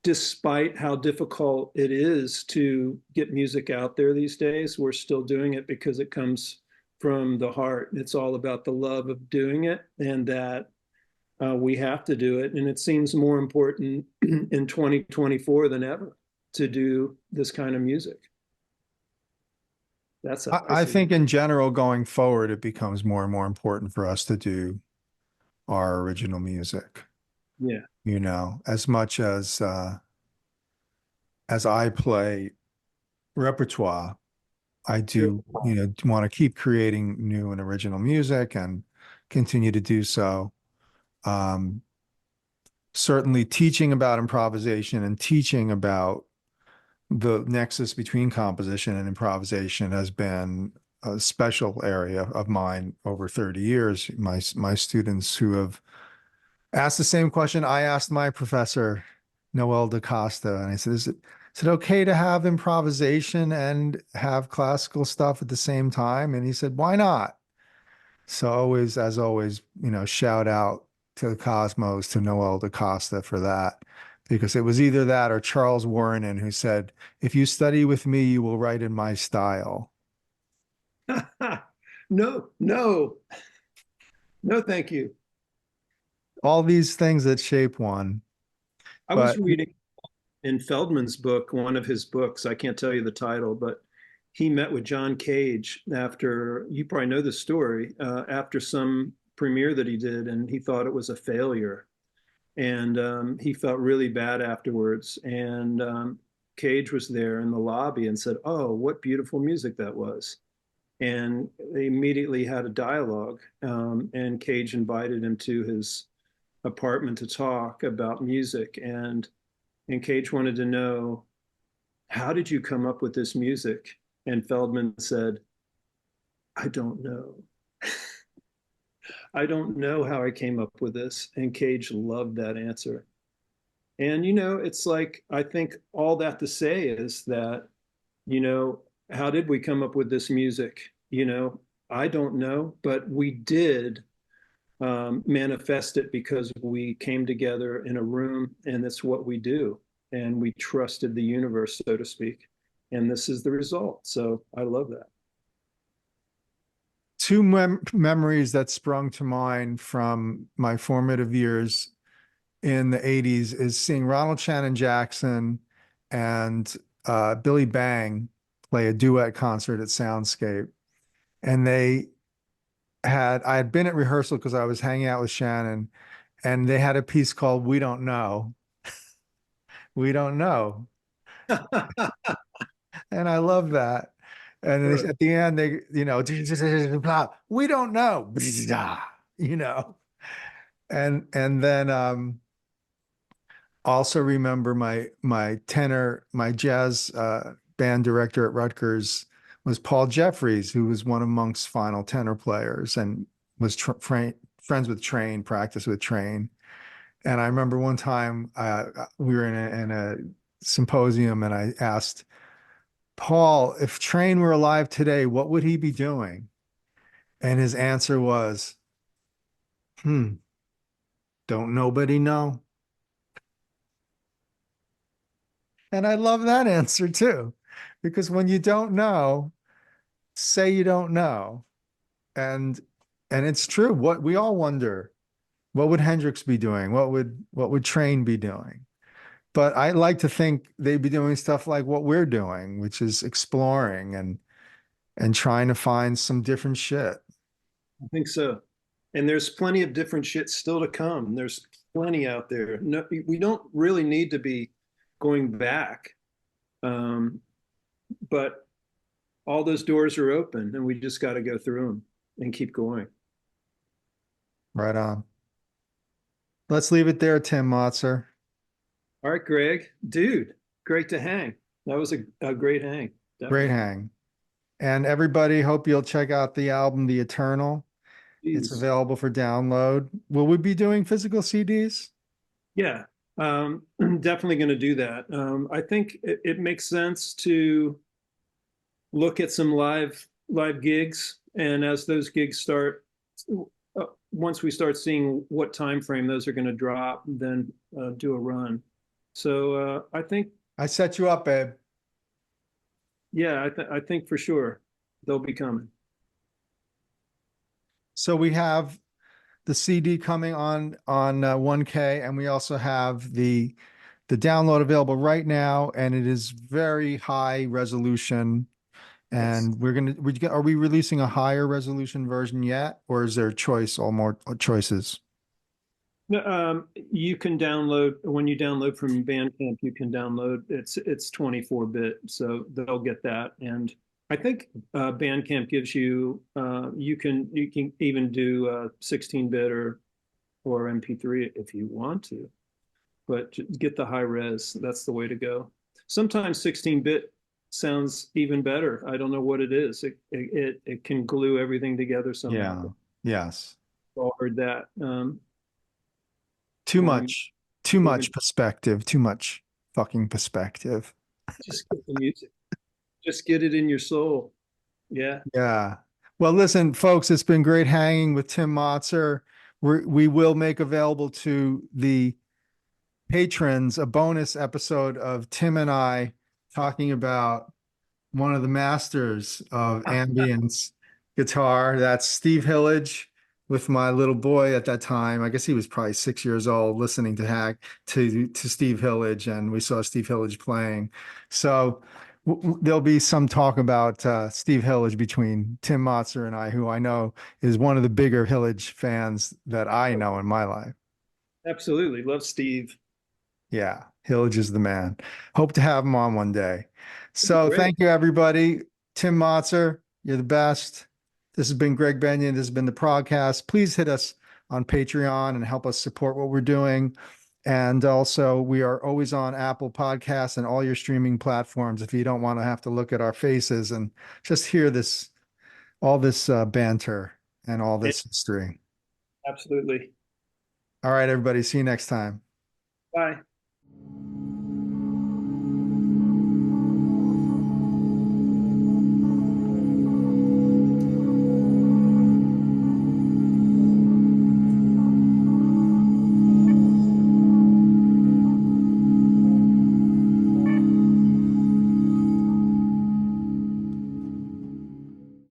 despite how difficult it is to get music out there these days, we're still doing it because it comes from the heart. It's all about the love of doing it, and that we have to do it. And it seems more important in 2024 than ever to do this kind of music. That's how I I see it. think in general, going forward, it becomes more and more important for us to do our original music. Yeah. As much as I play repertoire, I Sure. do, want to keep creating new and original music and continue to do so. Um, Certainly teaching about improvisation and teaching about the nexus between composition and improvisation has been a special area of mine over 30 years. My students who have asked the same question I asked my professor, Noel DaCosta, and I said, is it okay to have improvisation and have classical stuff at the same time? And he said, why not? So always, as always, shout out to the Cosmos, to Noel DaCosta for that, because it was either that or Charles Warren who said, if you study with me, you will write in my style. No, no, no, thank you. All these things that shape one. I was But reading in Feldman's book, one of his books, I can't tell you the title, but he met with John Cage after, you probably know the story, after some premiere that he did, and he thought it was a failure. And he felt really bad afterwards. And Cage was there in the lobby and said, "Oh, what beautiful music that was." And they immediately had a dialogue. And Cage invited him to his apartment to talk about music. And Cage wanted to know, how did you come up with this music? And Feldman said, I don't know. I don't know how I came up with this. And Cage loved that answer. And, it's like, I think all that to say is that, how did we come up with this music? I don't know, but we did manifest it because we came together in a room and that's what we do. And we trusted the universe, so to speak. And this is the result. So I love that. Two memories that sprung to mind from my formative years in the 80s is seeing Ronald Shannon Jackson and Billy Bang play a duet concert at Soundscape. And I had been at rehearsal because I was hanging out with Shannon, and they had a piece called We Don't Know. We Don't Know. And I love that. And Sure. at the end, they, we don't know, you know. And then also remember my jazz band director at Rutgers was Paul Jeffries, who was one of Monk's final tenor players and was friends with Train, practiced with Train. And I remember one time we were in a symposium, and I asked Paul, if Train were alive today, what would he be doing? And his answer was, don't nobody know. And I love that answer too, because when you don't know, say you don't know. And it's true. What we all wonder, what would Hendrix be doing? What would Train be doing? But I like to think they'd be doing stuff like what we're doing, which is exploring and trying to find some different shit. I think so. And there's plenty of different shit still to come. There's plenty out there. No, we don't really need to be going back. But all those doors are open and we just got to go through them and keep going. Right on. Let's leave it there, Tim Motzer. All right, Greg, dude, great to hang. That was a great hang. Great Definitely. hang. And everybody, hope you'll check out the album, The Eternal. It's Jeez. available for download. Will we be doing physical CDs? Yeah, I'm definitely going to do that. I think it makes sense to look at some live gigs, and as those gigs start, once we start seeing what time frame those are going to drop, then do a run. So I think, I set you up, babe. yeah, I think for sure they'll be coming. So we have the CD coming on 1K, and we also have the download available right now, and it is very high resolution. Yes. And are we releasing a higher resolution version yet, or is there a choice or more choices? You can download when you download from Bandcamp. You can download it's 24-bit, so they'll get that. And I think Bandcamp gives you you can even do 16-bit or MP3 if you want to, but get the high res. That's the way to go. sometimes 16-bit sounds even better. I don't know what it is. It can glue everything together somehow. Yeah. Yes. All heard that. Too Organ, much, too organ, much perspective, too much fucking perspective. just get the music. Just get it in your soul. Yeah. Yeah. Well, listen, folks, it's been great hanging with Tim Motzer. We will make available to the patrons a bonus episode of Tim and I talking about one of the masters of ambience guitar. That's Steve Hillage with my little boy at that time. I guess he was probably 6 years old listening to Steve Hillage, and we saw Steve Hillage playing. So there'll be some talk about Steve Hillage between Tim Motzer and I, who I know is one of the bigger Hillage fans that I know in my life. Absolutely. Love Steve. Yeah, Hillage is the man. Hope to have him on one day. That'd be So great. thank you, everybody. Tim Motzer, you're the best. This has been Gregg Bendian. This has been the ProgCast. Please hit us on Patreon and help us support what we're doing. And also, we are always on Apple Podcasts and all your streaming platforms if you don't want to have to look at our faces and just hear all this banter and all Yeah, this history. absolutely. All right, everybody. See you next time. Bye.